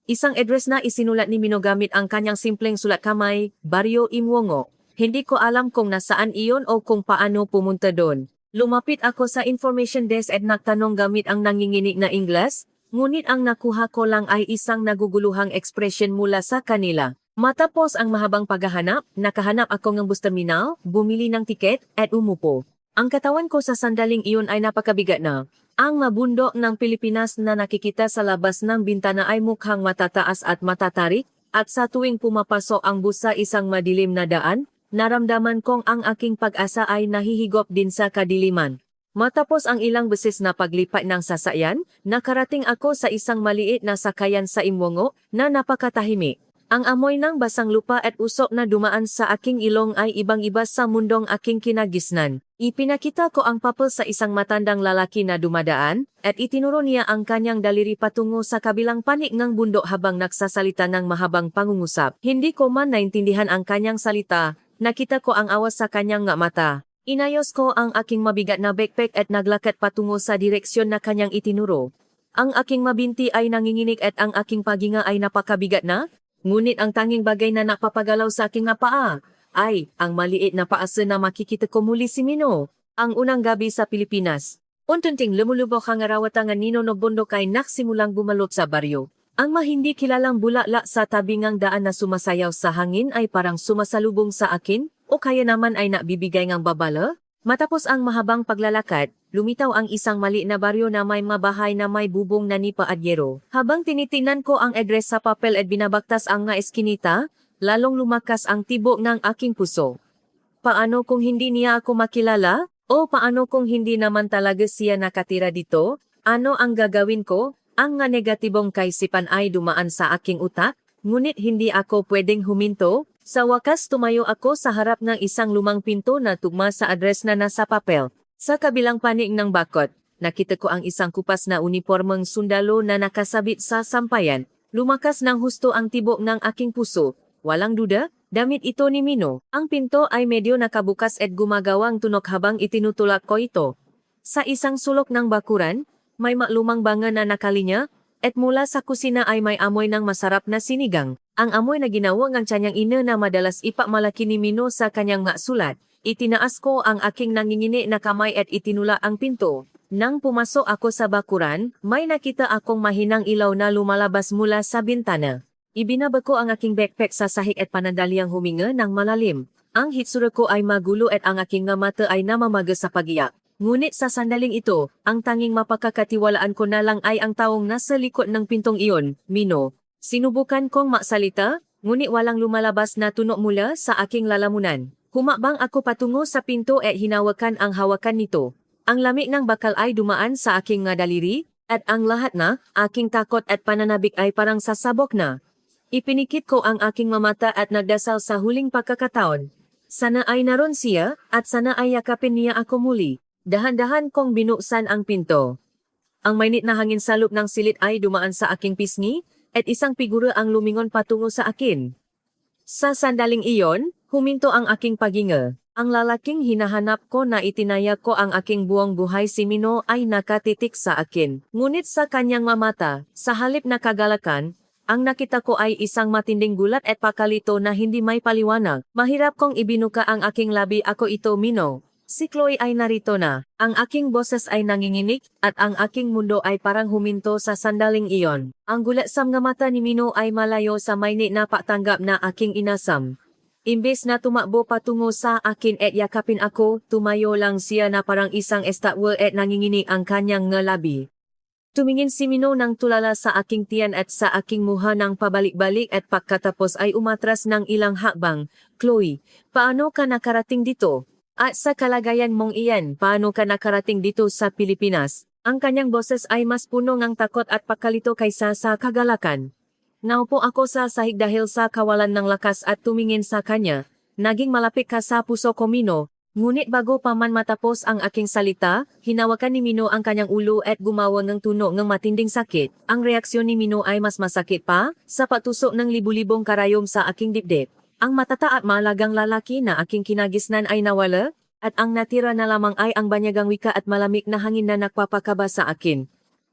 Isang address na isinulat ni Mino gamit ang kanyang simpleng sulat kamay, Baryo Imwongo. Hindi ko alam kung nasaan iyon o kung paano pumunta doon. Lumapit ako sa information desk at nagtanong gamit ang nanginginig na Ingles, ngunit ang nakuha ko lang ay isang naguguluhang ekspresyon mula sa kanila. Matapos ang mahabang paghahanap, nakahanap ako ng bus terminal, bumili ng tiket, at umupo. Ang katawan ko sa sandaling iyon ay napakabigat na. Ang mabundok ng Pilipinas na nakikita sa labas ng bintana ay mukhang matataas at matatarik, at sa tuwing pumapasok ang bus sa isang madilim na daan, naramdaman kong ang aking pag-asa ay nahihigop din sa kadiliman. Matapos ang ilang beses na paglipat ng sasakyan, nakarating ako sa isang maliit na sakayan sa Imwongo na napakatahimik. Ang amoy ng basang lupa at usok na dumaan sa aking ilong ay ibang-iba sa mundong aking kinagisnan. Ipinakita ko ang papel sa isang matandang lalaki na dumadaan, at itinuro niya ang kanyang daliri patungo sa kabilang panig ng bundok habang nagsasalita ng mahabang pangungusap. Hindi ko man naintindihan ang kanyang salita, nakita ko ang awas sa kanyang mata. Inayos ko ang aking mabigat na backpack at naglakad patungo sa direksyon na kanyang itinuro. Ang aking mabinti ay nanginginig at ang aking paghinga ay napakabigat na. Ngunit ang tanging bagay na napapagalaw sa aking paa ay ang maliit na paasa na makikita ko muli si Mino. Ang unang gabi sa Pilipinas. Untunting lumulubok ang arawatangan nino no bundok ay naksimulang bumalot sa baryo. Ang mahindi kilalang bulakla sa tabingang daan na sumasayaw sa hangin ay parang sumasalubong sa akin o kaya naman ay nakbibigay ngang babala. Matapos ang mahabang paglalakad, lumitaw ang isang mali na baryo na may mabahay na may bubong na ni Paadyero. Habang tinitingnan ko ang address sa papel at binabaktas ang nga eskinita, lalong lumakas ang tibok ng aking puso. Paano kung hindi niya ako makilala? O paano kung hindi naman talaga siya nakatira dito? Ano ang gagawin ko? Ang nga negatibong kaisipan ay dumaan sa aking utak, ngunit hindi ako pwedeng huminto. Sa wakas tumayo ako sa harap ng isang lumang pinto na tugma sa address na nasa papel. Sa kabilang panig ng bakod, nakita ko ang isang kupas na unipormeng sundalo na nakasabit sa sampayan. Lumakas ng husto ang tibok ng aking puso. Walang duda, damit ito ni Mino. Ang pinto ay medyo nakabukas at gumagawang tunok habang itinutulak ko ito. Sa isang sulok ng bakuran, may maklumang banga na nakalinya, at mula sa kusina ay may amoy ng masarap na sinigang. Ang amoy na ginawa ng tiyanyang ina na madalas ipamalaki ni Mino sa kanyang nga sulat. Itinaas ko ang aking nangingini na kamay at itinula ang pinto. Nang pumasok ako sa bakuran, may nakita akong mahinang ilaw na lumalabas mula sa bintana. Ibinaba ko ang aking backpack sa sahig at panandaliang huminga ng malalim. Ang hitsura ko ay magulo at ang aking nga mata ay namamaga sa pagiyak. Ngunit sa sandaling ito, ang tanging mapakakatiwalaan ko na lang ay ang taong nasa likod ng pintong iyon, Mino. Sinubukan kong maksalita, ngunit walang lumalabas na tunog mula sa aking lalamunan. Humakbang ako patungo sa pinto at hinawakan ang hawakan nito. Ang lamig ng bakal ay dumaan sa aking nga daliri, at ang lahat na, aking takot at pananabik ay parang sasabok na. Ipinikit ko ang aking mamata at nagdasal sa huling pagkakataon. Sana ay naroon siya, at sana ay yakapin niya ako muli. Dahan-dahan kong binuksan ang pinto. Ang mainit na hangin sa loob ng silid ay dumaan sa aking pisngi, at isang figura ang lumingon patungo sa akin. Sa sandaling iyon, huminto ang aking paghinga. Ang lalaking hinahanap ko na itinaya ko ang aking buong buhay si Mino ay nakatitik sa akin. Ngunit sa kanyang mamata, sa halip na kagalakan, ang nakita ko ay isang matinding gulat at pakalito na hindi may paliwanag. Mahirap kong ibinuka ang aking labi, ako ito Mino. Si Chloe ay narito na. Ang aking boses ay nanginginig at ang aking mundo ay parang huminto sa sandaling iyon. Ang gulat sa mga mata ni Mino ay malayo sa mainit na patanggap na aking inasam. Imbes na tumakbo patungo sa akin at yakapin ako, tumayo lang siya na parang isang estatwa at nanginginig ang kanyang ngalabi. Tumingin si Mino ng tulala sa aking tiyan at sa aking muha ng pabalik-balik at pagkatapos ay umatras ng ilang hakbang. Chloe, paano ka nakarating dito? At sa kalagayan mong iyan, paano ka nakarating dito sa Pilipinas? Ang kanyang boses ay mas puno ng takot at pakalito kaysa sa kagalakan. Naupo ako sa sahig dahil sa kawalan ng lakas at tumingin sa kanya. Naging malapit ka sa puso ko Mino, ngunit bago pa man matapos ang aking salita, hinawakan ni Mino ang kanyang ulo at gumawa ng tunog ng matinding sakit. Ang reaksyon ni Mino ay mas masakit pa, sa patusok ng libu-libong karayom sa aking dibdib. Ang matata at malagang lalaki na aking kinagisnan ay nawala, at ang natira na lamang ay ang banyagang wika at malamig na hangin na nagpapakaba sa akin.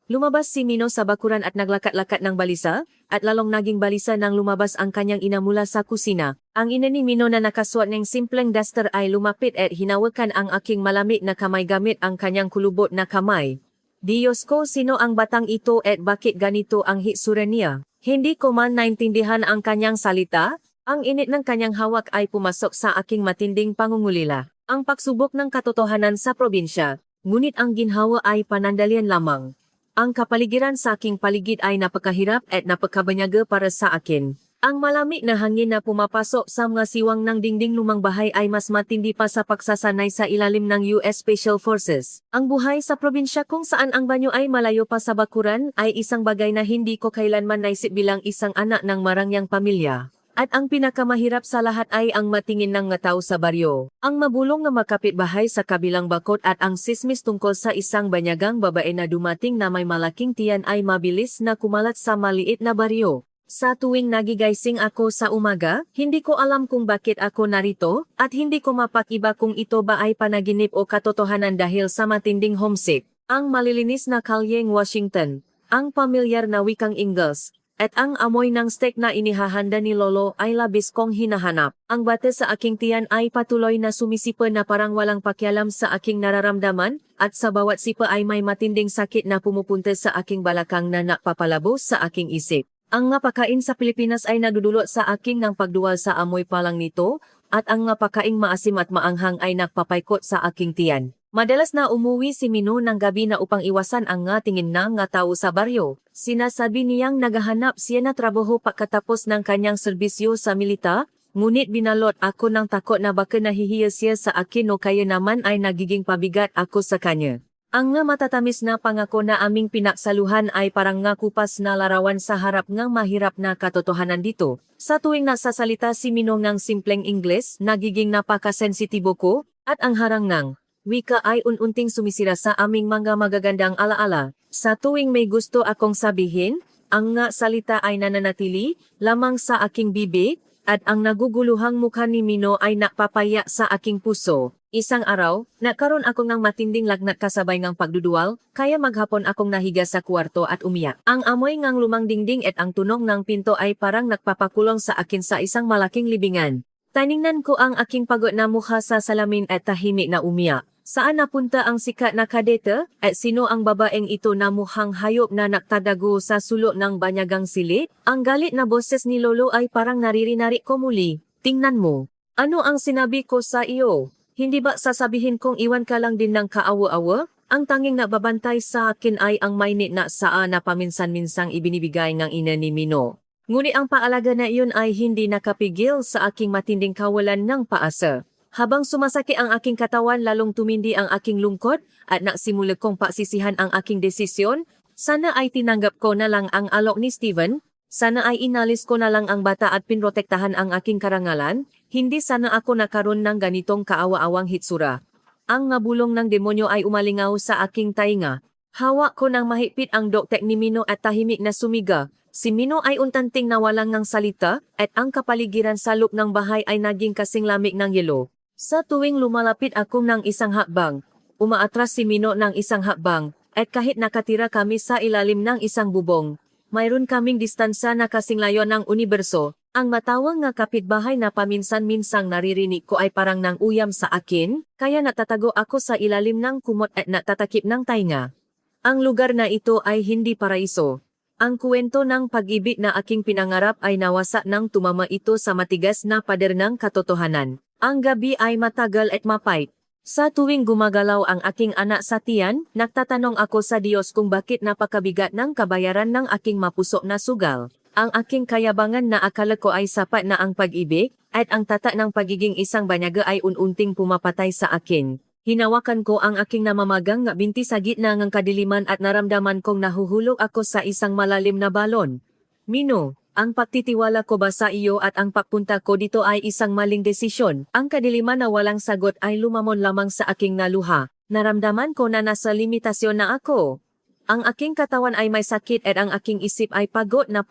Lumabas si Mino sa bakuran at naglakat-lakat ng balisa, at lalong naging balisa nang lumabas ang kanyang ina mula sa kusina. Ang ina ni Mino na nakasuot ng simpleng duster ay lumapit at hinawakan ang aking malamig na kamay gamit ang kanyang kulubot na kamay. Diyos ko, sino ang batang ito at bakit ganito ang hitsura niya? Hindi ko man naintindihan ang kanyang salita. Ang init ng kanyang hawak ay pumasok sa aking matinding pangungulila. Ang pagsubok ng katotohanan sa probinsya, ngunit ang ginhawa ay panandalian lamang. Ang kapaligiran sa aking paligid ay napakahirap at napakabanyaga para sa akin. Ang malamig na hangin na pumapasok sa mga siwang ng dingding lumang bahay ay mas matindi pa sa pagsasanay sa ilalim ng US Special Forces. Ang buhay sa probinsya kung saan ang banyo ay malayo pa sa bakuran ay isang bagay na hindi ko kailanman naisip bilang isang anak ng marangyang pamilya. At ang pinakamahirap sa lahat ay ang matingin ng nga tao sa baryo. Ang mabulong na makapitbahay sa kabilang bakod at ang sismis tungkol sa isang banyagang babae na dumating na may malaking tiyan ay mabilis na kumalat sa maliit na baryo. Sa tuwing nagigising ako sa umaga, hindi ko alam kung bakit ako narito, at hindi ko mapakiba kung ito ba ay panaginip o katotohanan dahil sa matinding homesick. Ang malilinis na kalyeng Washington, ang pamilyar na wikang Ingles, At ang amoy ng steak na inihahanda ni Lolo ay labis kong hinahanap. Ang bata sa aking tiyan ay patuloy na sumisipa na parang walang pakialam sa aking nararamdaman, at sa bawat sipa ay may matinding sakit na pumupunta sa aking balakang na napapalabo sa aking isip. Ang nga pagkain sa Pilipinas ay nagdudulot sa aking ng pagduwal sa amoy pa lang nito, at ang nga pagkaing maasim at maanghang ay nagpapaikot sa aking tiyan. Madalas na umuwi si Mino ng gabi na upang iwasan ang nga tingin ng nga tao sa baryo. Sinasabi niyang naghahanap siya na trabaho pagkatapos ng kanyang serbisyo sa milita, ngunit binalot ako ng takot na baka nahihiya siya sa akin o kaya naman ay nagiging pabigat ako sa kanya. Ang nga matatamis na pangako na aming pinaksaluhan ay parang nga kupas na larawan sa harap ng mahirap na katotohanan dito. Sa tuwing nasasalita si Mino ng simpleng Ingles, nagiging napakasensitibo ko, at ang harang ng wika ay ununting sumisira sa aming mga magagandang alaala. Sa tuwing may gusto akong sabihin, ang nga salita ay nananatili lamang sa aking bibig, at ang naguguluhang mukha ni Mino ay napapaya sa aking puso. Isang araw, nagkaroon ako ng matinding lagnat kasabay ng pagduduwal, kaya maghapon akong nahiga sa kwarto at umiyak. Ang amoy ng lumang dingding at ang tunog ng pinto ay parang nagpapakulong sa akin sa isang malaking libingan. Tiningnan ko ang aking pagod na mukha sa salamin at tahimik na umiyak. Saan napunta ang sikat na kadete, at sino ang babaeng ito na mukhang hayop na nagtadago sa sulok ng banyagang silit? Ang galit na boses ni Lolo ay parang naririnig ko muli. Tingnan mo. Ano ang sinabi ko sa iyo? Hindi ba sasabihin kong iwan ka lang din ng kaawa-awa? Ang tanging nababantay sa akin ay ang mainit na saa na paminsan-minsang ibinibigay ng ina ni Mino. Ngunit ang paalaga na iyon ay hindi nakapigil sa aking matinding kawalan ng paasa. Habang sumasakit ang aking katawan, lalong tumindi ang aking lungkot at nagsimula kong pagsisihan ang aking desisyon. Sana ay tinanggap ko na lang ang alok ni Steven. Sana ay inalis ko na lang ang bata at pinrotektahan ang aking karangalan. Hindi sana ako nakaroon ng ganitong kaawa-awang hitsura. Ang ngabulong ng demonyo ay umalingaw sa aking tainga. Hawak ko ng mahigpit ang doktek ni Mino at tahimik na sumiga. Si Mino ay untanting nawalang ng salita at ang kapaligiran sa loob ng bahay ay naging kasing lamig ng yelo. Sa tuwing lumalapit ako ng isang hakbang, umaatras si Mino ng isang hakbang, at kahit nakatira kami sa ilalim ng isang bubong, mayroon kaming distansya na kasing layo ng universo. Ang matawang nga kapitbahay na paminsan-minsang naririnig ko ay parang nang uyam sa akin, kaya natatago ako sa ilalim ng kumot at natatakip ng tainga. Ang lugar na ito ay hindi paraiso. Ang kwento ng pag-ibig na aking pinangarap ay nawasa nang tumama ito sa matigas na pader ng katotohanan. Ang gabi ay matagal at mapait. Sa tuwing gumagalaw ang aking anak sa tiyan, nagtatanong ako sa Diyos kung bakit napakabigat ng kabayaran ng aking mapusok na sugal. Ang aking kayabangan na akala ko ay sapat na ang pag-ibig, at ang tata ng pagiging isang banyaga ay ununting pumapatay sa akin. Hinawakan ko ang aking namamagang nga binti sa gitna ng kadiliman at naramdaman kong nahuhulog ako sa isang malalim na balon. Mino, ang pagtitiwala ko ba sa iyo at ang pagpunta ko dito ay isang maling desisyon? Ang kadiliman na walang sagot ay lumamon lamang sa aking naluha. Naramdaman ko na nasa limitasyon na ako. Ang aking katawan ay may sakit at ang aking isip ay pagod na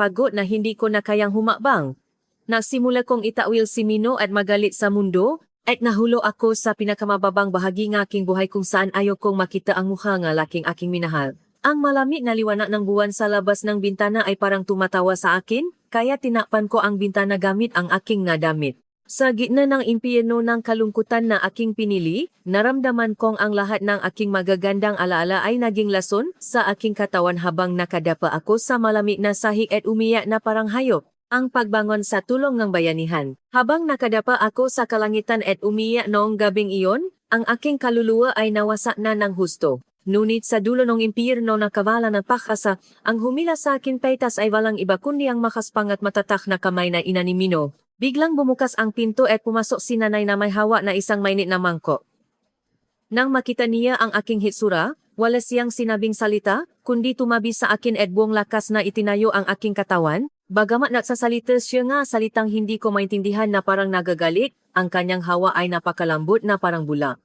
hindi ko na kayang humakbang. Nagsimula kong itawil si Mino at magalit sa mundo, at nahulo ako sa pinakamababang bahagi ng aking buhay kung saan ayaw kong makita ang mukha ng laking aking minahal. Ang malamig na liwanag ng buwan sa labas ng bintana ay parang tumatawa sa akin, kaya tinakpan ko ang bintana gamit ang aking nadamit. Sa gitna ng impyerno ng kalungkutan na aking pinili, naramdaman kong ang lahat ng aking magagandang alaala ay naging lason sa aking katawan habang nakadapa ako sa malamig na sahig at umiyak na parang hayop. Ang pagbangon sa tulong ng bayanihan. Habang nakadapa ako sa kalangitan at umiyak noong gabing iyon, ang aking kaluluwa ay nawasak na ng husto. Ngunit sa dulo ng impyerno na kabala ng pakasa, ang humila sa akin paitas ay walang iba kundi ang makaspang at matatak na kamay na ina ni Mino. Biglang bumukas ang pinto at pumasok si nanay na may hawak na isang mainit na mangkok. Nang makita niya ang aking hitsura, wala siyang sinabing salita, kundi tumabi sa akin at buong lakas na itinayo ang aking katawan. Bagamat nagsasalita siya nga salitang hindi ko maintindihan na parang nagagalit, ang kanyang hawa ay napakalambot na parang bula.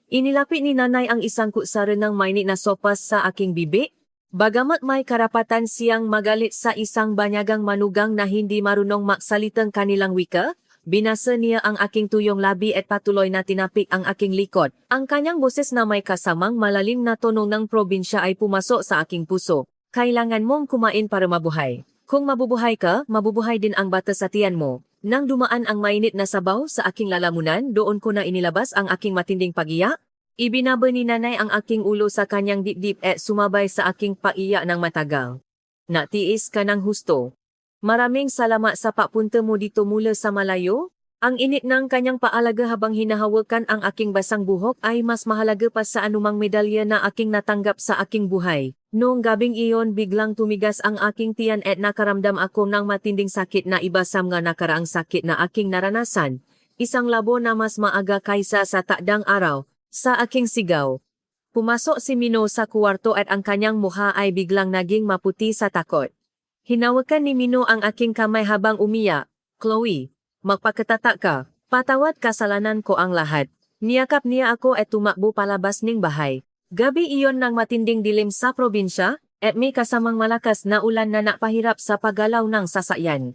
Inilapit ni nanay ang isang kutsara ng mainit na sopas sa aking bibig. Bagamat may karapatan siyang magalit sa isang banyagang manugang na hindi marunong magsalitang kanilang wika, binasa niya ang aking tuyong labi at patuloy na tinapik ang aking likod. Ang kanyang boses na may kasamang malalim na tono ng probinsya ay pumasok sa aking puso. Kailangan mong kumain para mabuhay. Kung mabubuhay ka, mabubuhay din ang bata sa tiyan mo. Nang dumaan ang mainit na sabaw sa aking lalamunan, doon ko na inilabas ang aking matinding pagiyak. Ibinaba ni nanay ang aking ulo sa kanyang dibdib at sumabay sa aking paiyak ng matagal. Natiis ka ng husto. Maraming salamat sa papunta mo dito mula sa malayo. Ang init ng kanyang paalaga habang hinahawakan ang aking basang buhok ay mas mahalaga pa sa anumang medalya na aking natanggap sa aking buhay. Noong gabing iyon biglang tumigas ang aking tiyan at nakaramdam ako ng matinding sakit na iba sa mga nakaraang sakit na aking naranasan. Isang labo na mas maaga kaysa sa takdang araw. Sa aking sigaw. Pumasok si Mino sa kuwarto at ang kanyang mukha ay biglang naging maputi sa takot. Hinawakan ni Mino ang aking kamay habang umiyak. Chloe, magpakatata ka. Patawad kasalanan ko ang lahat. Niyakap niya ako at tumakbo palabas ning bahay. Gabi iyon ng matinding dilim sa probinsya at may kasamang malakas na ulan na napahirap sa paggalaw ng sasakyan.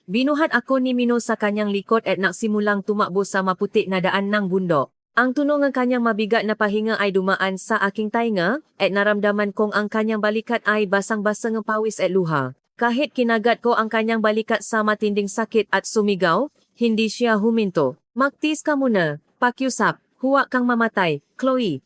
Binuhat ako ni Mino sa kanyang likod at nagsimulang tumakbo sa maputi na daan ng bundok. Ang tunog ng kanyang mabigat na pahinga ay dumaan sa aking tainga at naramdaman kong ang kanyang balikat ay basang-basa ng pawis at luha. Kahit kinagat ko ang kanyang balikat sa matinding sakit at sumigaw, hindi siya huminto. Magtiis ka muna, pakiusap, huwag kang mamatay, Chloe.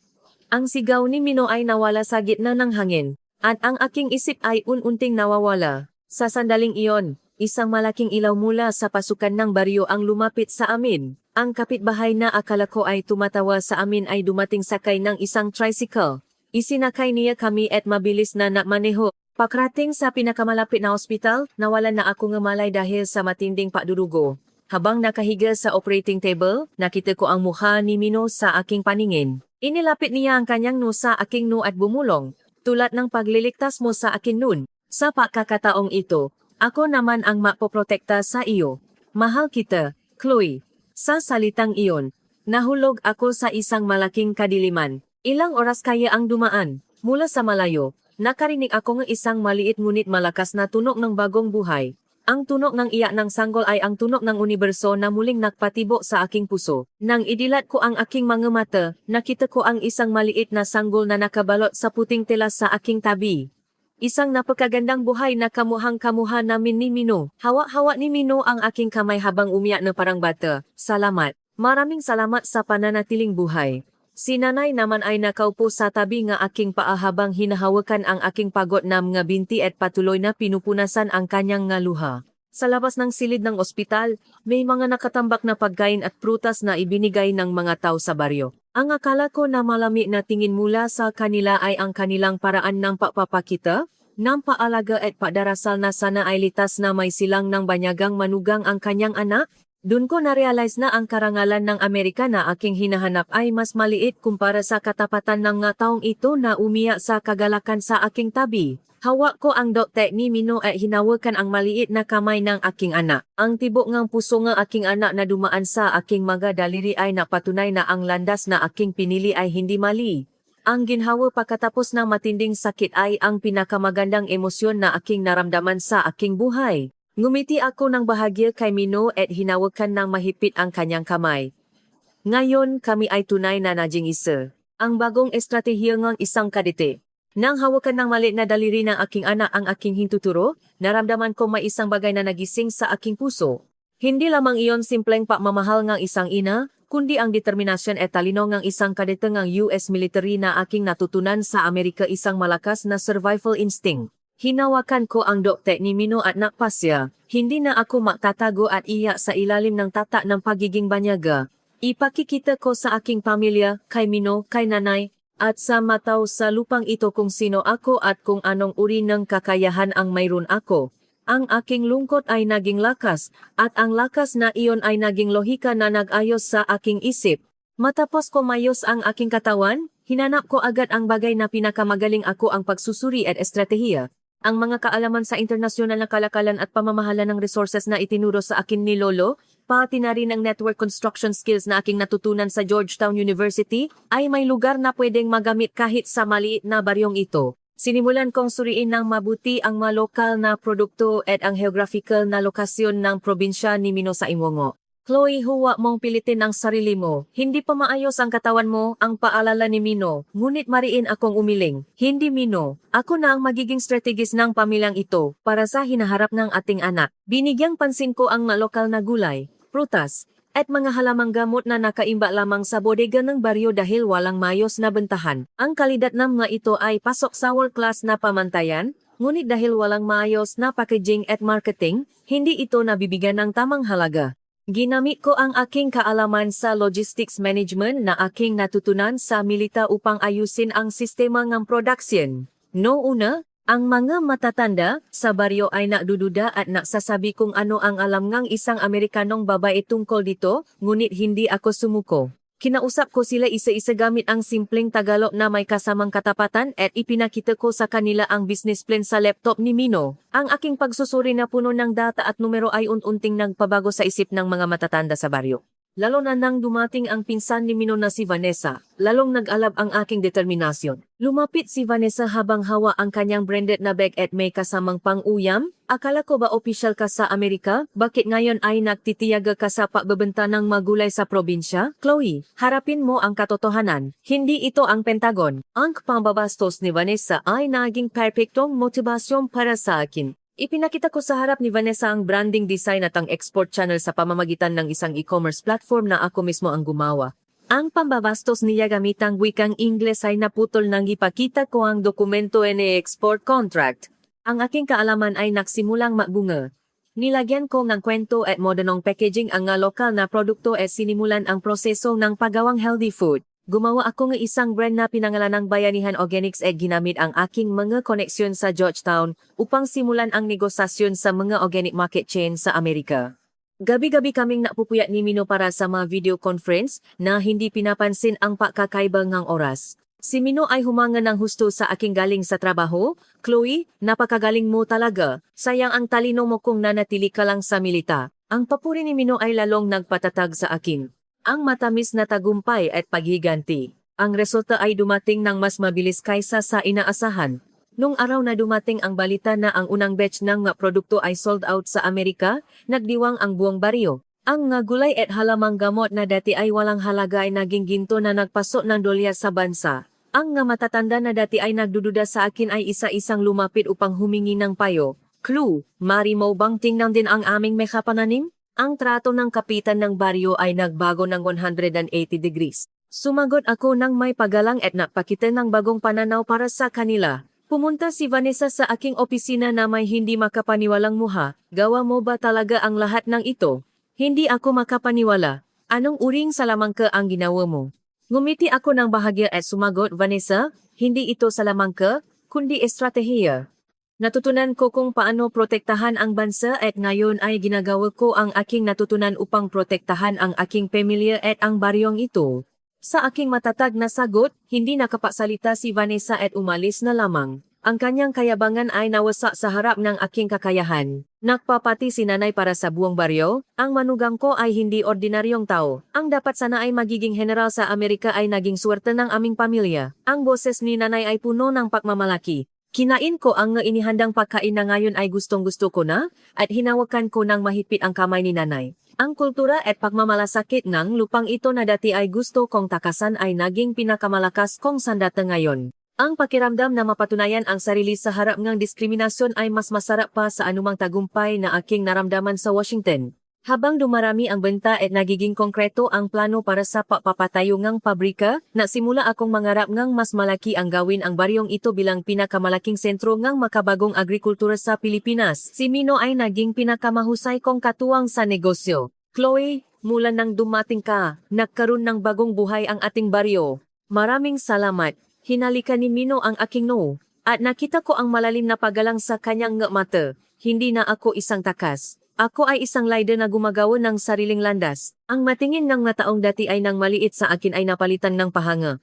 Ang sigaw ni Mino ay nawala sa gitna ng hangin, at ang aking isip ay ununting nawawala. Sa sandaling iyon, isang malaking ilaw mula sa pasukan ng baryo ang lumapit sa amin. Ang kapitbahay na akala ko ay tumatawa sa amin ay dumating sakay ng isang tricycle. Isinakay niya kami at mabilis na nakmaneho. Pakrating sa pinakamalapit na ospital, nawalan na ako ng malay dahil sa matinding padurugo. Habang nakahiga sa operating table, nakita ko ang mukha ni Mino sa aking paningin. Inilapit niya ang kanyang noo sa aking noo at bumulong. Tulad ng pagliligtas mo sa akin noon. Sa pagkakataong ito, ako naman ang mapoprotekta sa iyo. Mahal kita, Chloe. Sa salitang iyon, nahulog ako sa isang malaking kadiliman. Ilang oras kaya ang dumaan. Mula sa malayo, nakarinig ako ng isang maliit ngunit malakas na tunog ng bagong buhay. Ang tunog ng iyak ng sanggol ay ang tunog ng universo na muling nagpatibok sa aking puso. Nang idilat ko ang aking mga mata, nakita ko ang isang maliit na sanggol na nakabalot sa puting tela sa aking tabi. Isang napakagandang buhay na kamuhang-kamuha namin ni Mino. Hawak-hawak ni Mino ang aking kamay habang umiyak na parang bata. Salamat. Maraming salamat sa pananatiling buhay. Si nanay naman ay nakaupo sa tabi ng aking paa habang hinahawakan ang aking pagod na mga binti at patuloy na pinupunasan ang kanyang nga luha. Sa labas ng silid ng ospital, may mga nakatambak na pagkain at prutas na ibinigay ng mga tao sa baryo. Ang akala ko na malami na tingin mula sa kanila ay ang kanilang paraan ng pagpapakita, ng paalaga at padarasal na sana ay litas na may silang ng banyagang manugang ang kanyang anak. Doon ko na-realize na ang karangalan ng Amerika na aking hinahanap ay mas maliit kumpara sa katapatan ng mga taong ito na umiyak sa kagalakan sa aking tabi. Hawak ko ang dokte ni Mino at hinawakan ang maliit na kamay ng aking anak. Ang tibok ng puso ng aking anak na dumaan sa aking mga daliri ay napatunay na ang landas na aking pinili ay hindi mali. Ang ginhawa pagkatapos ng matinding sakit ay ang pinakamagandang emosyon na aking naramdaman sa aking buhay. Ngumiti ako ng bahagya kay Mino at hinawakan ng mahigpit ang kanyang kamay. Ngayon kami ay tunay na naging isa. Ang bagong estratehiya ng isang kadete. Nang hawakan ng maliit na daliri ng aking anak ang aking hintuturo, naramdaman ko may isang bagay na nagising sa aking puso. Hindi lamang iyon simpleng pagmamahal ng isang ina, kundi ang determinasyon at talino ng isang kadete ng US military na aking natutunan sa Amerika, isang malakas na survival instinct. Hinawakan ko ang dokte ni Mino at nakpasya. Hindi na ako magtatago at iyak sa ilalim ng tatak ng pagiging banyaga. Ipakikita ko sa aking pamilya, kay Mino, kay nanay, at sa mataw sa lupang ito kung sino ako at kung anong uri ng kakayahan ang mayroon ako. Ang aking lungkot ay naging lakas, at ang lakas na iyon ay naging lohika na nag-ayos sa aking isip. Matapos ko mayos ang aking katawan, hinanap ko agad ang bagay na pinakamagaling ako, ang pagsusuri at estratehiya. Ang mga kaalaman sa internasyonal na kalakalan at pamamahala ng resources na itinuro sa akin ni Lolo, pati na rin ang network construction skills na aking natutunan sa Georgetown University, ay may lugar na pwedeng magamit kahit sa maliit na baryong ito. Sinimulan kong suriin ng mabuti ang mga lokal na produkto at ang geographical na lokasyon ng probinsya ni Mino sa Iwongo. Chloe, huwag mong pilitin ang sarili mo. Hindi pa maayos ang katawan mo, ang paalala ni Mino. Ngunit mariin akong umiling. Hindi Mino. Ako na ang magiging strategist ng pamilyang ito para sa hinaharap ng ating anak. Binigyang pansin ko ang lokal na gulay, prutas, at mga halamang gamot na nakaimba lamang sa bodega ng baryo dahil walang mayos na bentahan. Ang kalidad ng mga ito ay pasok sa world-class na pamantayan, ngunit dahil walang maayos na packaging at marketing, hindi ito nabibigyan ng tamang halaga. Ginamit ko ang aking kaalaman sa logistics management na aking natutunan sa milita upang ayusin ang sistema ng production. Noong una, ang mga matatanda sa baryo ay nakdududa at naksasabi kung ano ang alam ng isang Amerikanong babae tungkol dito, ngunit hindi ako sumuko. Kinausap ko sila isa-isa gamit ang simpleng Tagalog na may kasamang katapatan at ipinakita ko sa kanila ang business plan sa laptop ni Mino. Ang aking pagsusuri na puno ng data at numero ay unti-unting nagpabago sa isip ng mga matatanda sa baryo. Lalo na nang dumating ang pinsan ni Mino na si Vanessa, lalong nag-alab ang aking determinasyon. Lumapit si Vanessa habang hawa ang kanyang branded na bag at may kasamang pang-uyam. Akala ko ba opisyal ka sa Amerika? Bakit ngayon ay nagtitiyaga ka sa pagbebenta ng magulay sa probinsya? Chloe, harapin mo ang katotohanan. Hindi ito ang Pentagon. Ang pambabastos ni Vanessa ay naging perpektong motibasyon para sa akin. Ipinakita ko sa harap ni Vanessa ang branding design at ang export channel sa pamamagitan ng isang e-commerce platform na ako mismo ang gumawa. Ang pambabastos niya gamitang wikang Ingles ay naputol nang ipakita ko ang dokumento ni export contract. Ang aking kaalaman ay nagsimulang magbunga. Nilagyan ko ng kwento at modernong packaging ang lokal na produkto at sinimulan ang proseso ng paggawang healthy food. Gumawa ako ng isang brand na pinangalan ng Bayanihan Organics at ginamit ang aking mga koneksyon sa Georgetown upang simulan ang negosasyon sa mga organic market chain sa Amerika. Gabi-gabi kaming napupuyat ni Mino para sa mga video conference na hindi pinapansin ang pagkakaiba ng oras. Si Mino ay humanga ng husto sa aking galing sa trabaho. Chloe, napakagaling mo talaga. Sayang ang talino mo kung nanatili ka lang sa milita. Ang papuri ni Mino ay lalong nagpatatag sa akin. Ang matamis na tagumpay at paghiganti. Ang resulta ay dumating ng mas mabilis kaysa sa inaasahan. Nung araw na dumating ang balita na ang unang batch ng produkto ay sold out sa Amerika, nagdiwang ang buong baryo. Ang gulay at halamang gamot na dati ay walang halaga ay naging ginto na nagpasok ng dolyar sa bansa. Ang matatanda na dati ay nagdududa sa akin ay isa-isang lumapit upang humingi ng payo. Clue, mari mo bang tingnan din ang aming mekapananim? Ang trato ng kapitan ng baryo ay nagbago ng 180 degrees. Sumagot ako ng may pagalang at napakita ng bagong pananaw para sa kanila. Pumunta si Vanessa sa aking opisina na may hindi makapaniwalang muha. Gawa mo ba talaga ang lahat ng ito? Hindi ako makapaniwala. Anong uring salamangka ang ginawa mo? Ngumiti ako ng bahagya at sumagot, Vanessa, hindi ito salamangka, kundi estratehiya. Natutunan ko kung paano protektahan ang bansa at ngayon ay ginagawa ko ang aking natutunan upang protektahan ang aking pamilya at ang baryong ito. Sa aking matatag na sagot, hindi nakapasalita si Vanessa at umalis na lamang. Ang kanyang kayabangan ay nawasak sa harap ng aking kakayahan. Nagpapati si nanay para sa buong baryo. Ang manugang ko ay hindi ordinaryong tao. Ang dapat sana ay magiging general sa Amerika ay naging swerte ng aming pamilya. Ang boses ni nanay ay puno ng pagmamalaki. Kinain ko ang inihandang pagkain na ngayon ay gustong-gusto ko na, at hinawakan ko ng mahigpit ang kamay ni nanay. Ang kultura at pagmamalasakit ng lupang ito na dati ay gusto kong takasan ay naging pinakamalakas kong sandata ngayon. Ang pakiramdam na mapatunayan ang sarili sa harap ng diskriminasyon ay mas masarap pa sa anumang tagumpay na aking naramdaman sa Washington. Habang dumarami ang benta at nagiging konkreto ang plano para sa papapatayo ng pabrika, nasimula akong mangarap ng mas malaki ang gawin ang baryong ito bilang pinakamalaking sentro ng makabagong agrikultura sa Pilipinas. Si Mino ay naging pinakamahusay kong katuwang sa negosyo. Chloe, mula nang dumating ka, nagkaroon ng bagong buhay ang ating baryo. Maraming salamat. Hinalika ni Mino ang aking noo, at nakita ko ang malalim na paggalang sa kanyang mata. Hindi na ako isang takas. Ako ay isang leader na gumagawa ng sariling landas. Ang matingin ng mga taong dati ay nang maliit sa akin ay napalitan ng pahanga.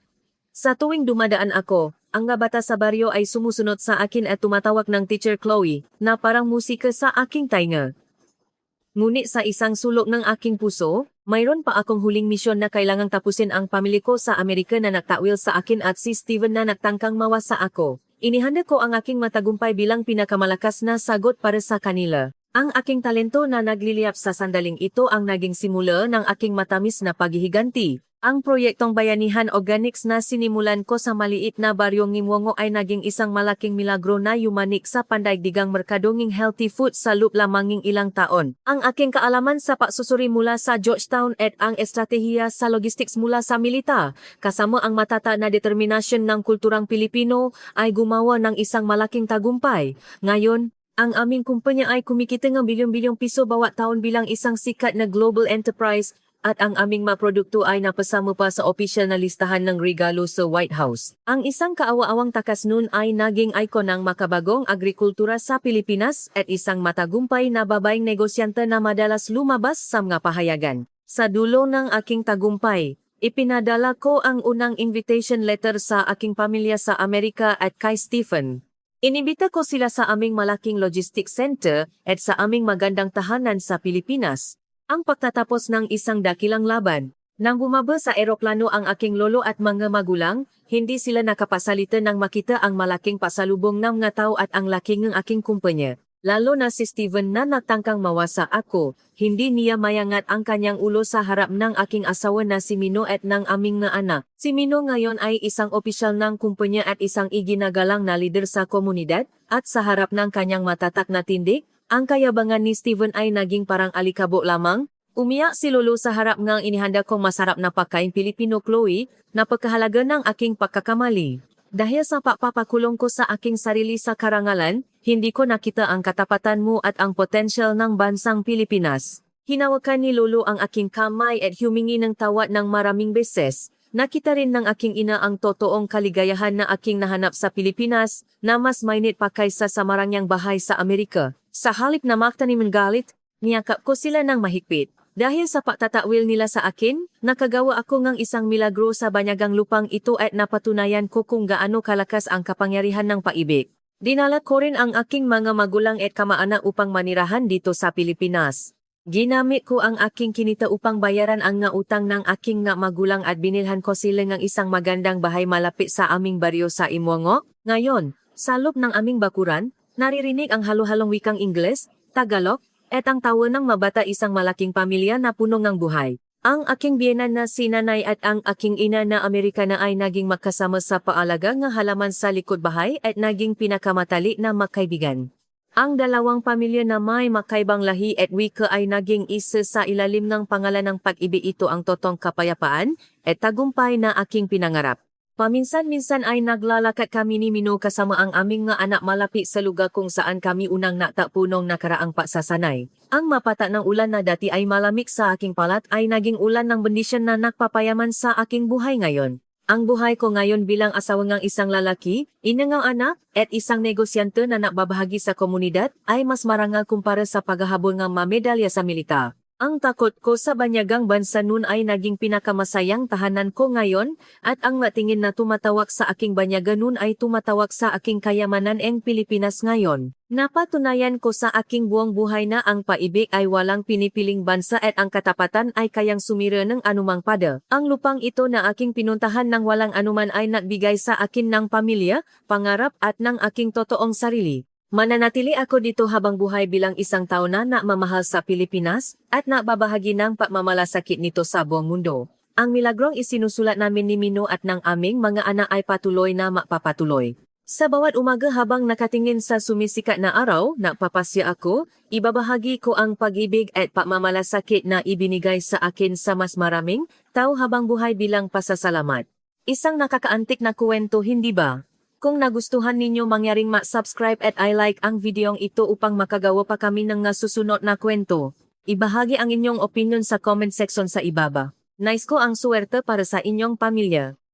Sa tuwing dumadaan ako, ang mga bata sa baryo ay sumusunod sa akin at tumatawag ng Teacher Chloe, na parang musika sa aking tainga. Ngunit sa isang sulok ng aking puso, mayroon pa akong huling misyon na kailangang tapusin ang pamilya ko sa Amerika na nagtawil sa akin at si Steven na nagtangkang mawasa ako. Inihanda ko ang aking matagumpay bilang pinakamalakas na sagot para sa kanila. Ang aking talento na nagliliyap sa sandaling ito ang naging simula ng aking matamis na paghihiganti. Ang proyektong Bayanihan Organics na sinimulan ko sa maliit na baryong Ngimwongo ay naging isang malaking milagro na yumanik sa pandaigdigang merkadong ng healthy food sa loob lamang ng ilang taon. Ang aking kaalaman sa pagsusuri mula sa Georgetown at ang estratehiya sa logistics mula sa milita, kasama ang matata na determinasyon ng kulturang Pilipino ay gumawa ng isang malaking tagumpay. Ngayon, ang aming kumpanya ay kumikita ng bilyong-bilyong piso bawat taon bilang isang sikat na global enterprise at ang aming mga produkto ay napasama pa sa opisyal na listahan ng regalo sa White House. Ang isang kaawa-awang takas nun ay naging icon ng makabagong agrikultura sa Pilipinas at isang matagumpay na babaeng negosyante na madalas lumabas sa mga pahayagan. Sa dulo ng aking tagumpay, ipinadala ko ang unang invitation letter sa aking pamilya sa Amerika at kay Stephen. Inibita ko sila sa aming malaking logistics center at sa aming magandang tahanan sa Pilipinas. Ang pagtatapos ng isang dakilang laban, nang bumaba sa eroplano ang aking lolo at mga magulang, hindi sila nakapasalita nang makita ang malaking pasalubong ng mga tao at ang laki ng aking kumpanya. Lalo na si Steven na nagtangkang mawasa ako, hindi niya mayangat ang kanyang ulo sa harap ng aking asawa na si Mino at ng aming nga anak. Si Mino ngayon ay isang opisyal ng kumpanya at isang iginagalang na lider sa komunidad, at sa harap ng kanyang matatak na tindig, ang kayabangan ni Steven ay naging parang alikabok lamang. Umiyak si Lolo sa harap ng inihanda kong masarap na pagkain Pilipino. Chloe, napagkahalaga ng aking pagkakamali. Dahil sa papakulong ko sa aking sarili sa karangalan, hindi ko nakita ang katapatan mo at ang potensyal ng bansang Pilipinas. Hinawakan ni Lolo ang aking kamay at humingi ng tawad ng maraming beses. Nakita rin ng aking ina ang totoong kaligayahan na aking nahanap sa Pilipinas na mas mainit pa kaysa sa marangyang bahay sa Amerika. Sa halip na magtanim ng galit, niyakap ko sila ng mahigpit. Dahil sa pagtatakwil nila sa akin, nakagawa ako ng isang milagro sa banyagang lupang ito at napatunayan ko kung gaano kalakas ang kapangyarihan ng paibig. Dinala ko rin ang aking mga magulang at kamaanak upang manirahan dito sa Pilipinas. Ginamit ko ang aking kinita upang bayaran ang nga utang ng aking nga magulang at binilhan ko sila ng isang magandang bahay malapit sa aming baryo sa Ngimwongo. Ngayon, sa loob ng aming bakuran, naririnig ang halo-halong wikang Ingles, Tagalog, at ang tawa ng mabata isang malaking pamilya na puno ng buhay. Ang aking biyenan na si nanay at ang aking ina na Amerikana ay naging magkasama sa paalaga ng halaman sa likod bahay at naging pinakamatali na magkaibigan. Ang dalawang pamilya na may makaibang lahi at wika ay naging isa sa ilalim ng pangalan ng pag-ibig. Ito ang totong kapayapaan at tagumpay na aking pinangarap. Paminsan-minsan ay naglalakad kami ni Mino kasama ang aming nga anak malapit sa lugar kung saan kami unang natapunong nakaraang pagsasanay. Ang mapata ng ulan na dati ay malamig sa aking palat ay naging ulan ng bendisyon na nagpapayaman sa aking buhay ngayon. Ang buhay ko ngayon bilang asawa ng isang lalaki, ina ng anak, at isang negosyante na nakbabahagi sa komunidad ay mas marangal kumpara sa paghahabol ng mamedalya sa milita. Ang takot ko sa banyagang bansa noon ay naging pinakamasayang tahanan ko ngayon at ang matingin na tumatawag sa aking banyaga noon ay tumatawag sa aking kayamanan ng Pilipinas ngayon. Napatunayan ko sa aking buong buhay na ang paibig ay walang pinipiling bansa at ang katapatan ay kayang sumira ng anumang pada. Ang lupang ito na aking pinuntahan ng walang anuman ay nagbigay sa akin ng pamilya, pangarap at ng aking totoong sarili. Mananatili ako dito habang buhay bilang isang tao na namamahal sa Pilipinas at nababahagi ng pagmamalasakit nito sa buong mundo. Ang milagrong isinusulat namin ni Mino at ng aming mga anak ay patuloy na mapapatuloy. Sa bawat umaga habang nakatingin sa sumisikat na araw, napapasya ako, ibabahagi ko ang pag-ibig at pagmamalasakit na ibinigay sa akin sa mas maraming tao habang buhay bilang pasasalamat. Isang nakakaantik na kwento, hindi ba? Kung nagustuhan ninyo mangyaring ma-subscribe at i-like ang videong ito upang makagawa pa kami ng susunod na kwento. Ibahagi ang inyong opinion sa comment section sa ibaba. Nais ko ang suwerte para sa inyong pamilya.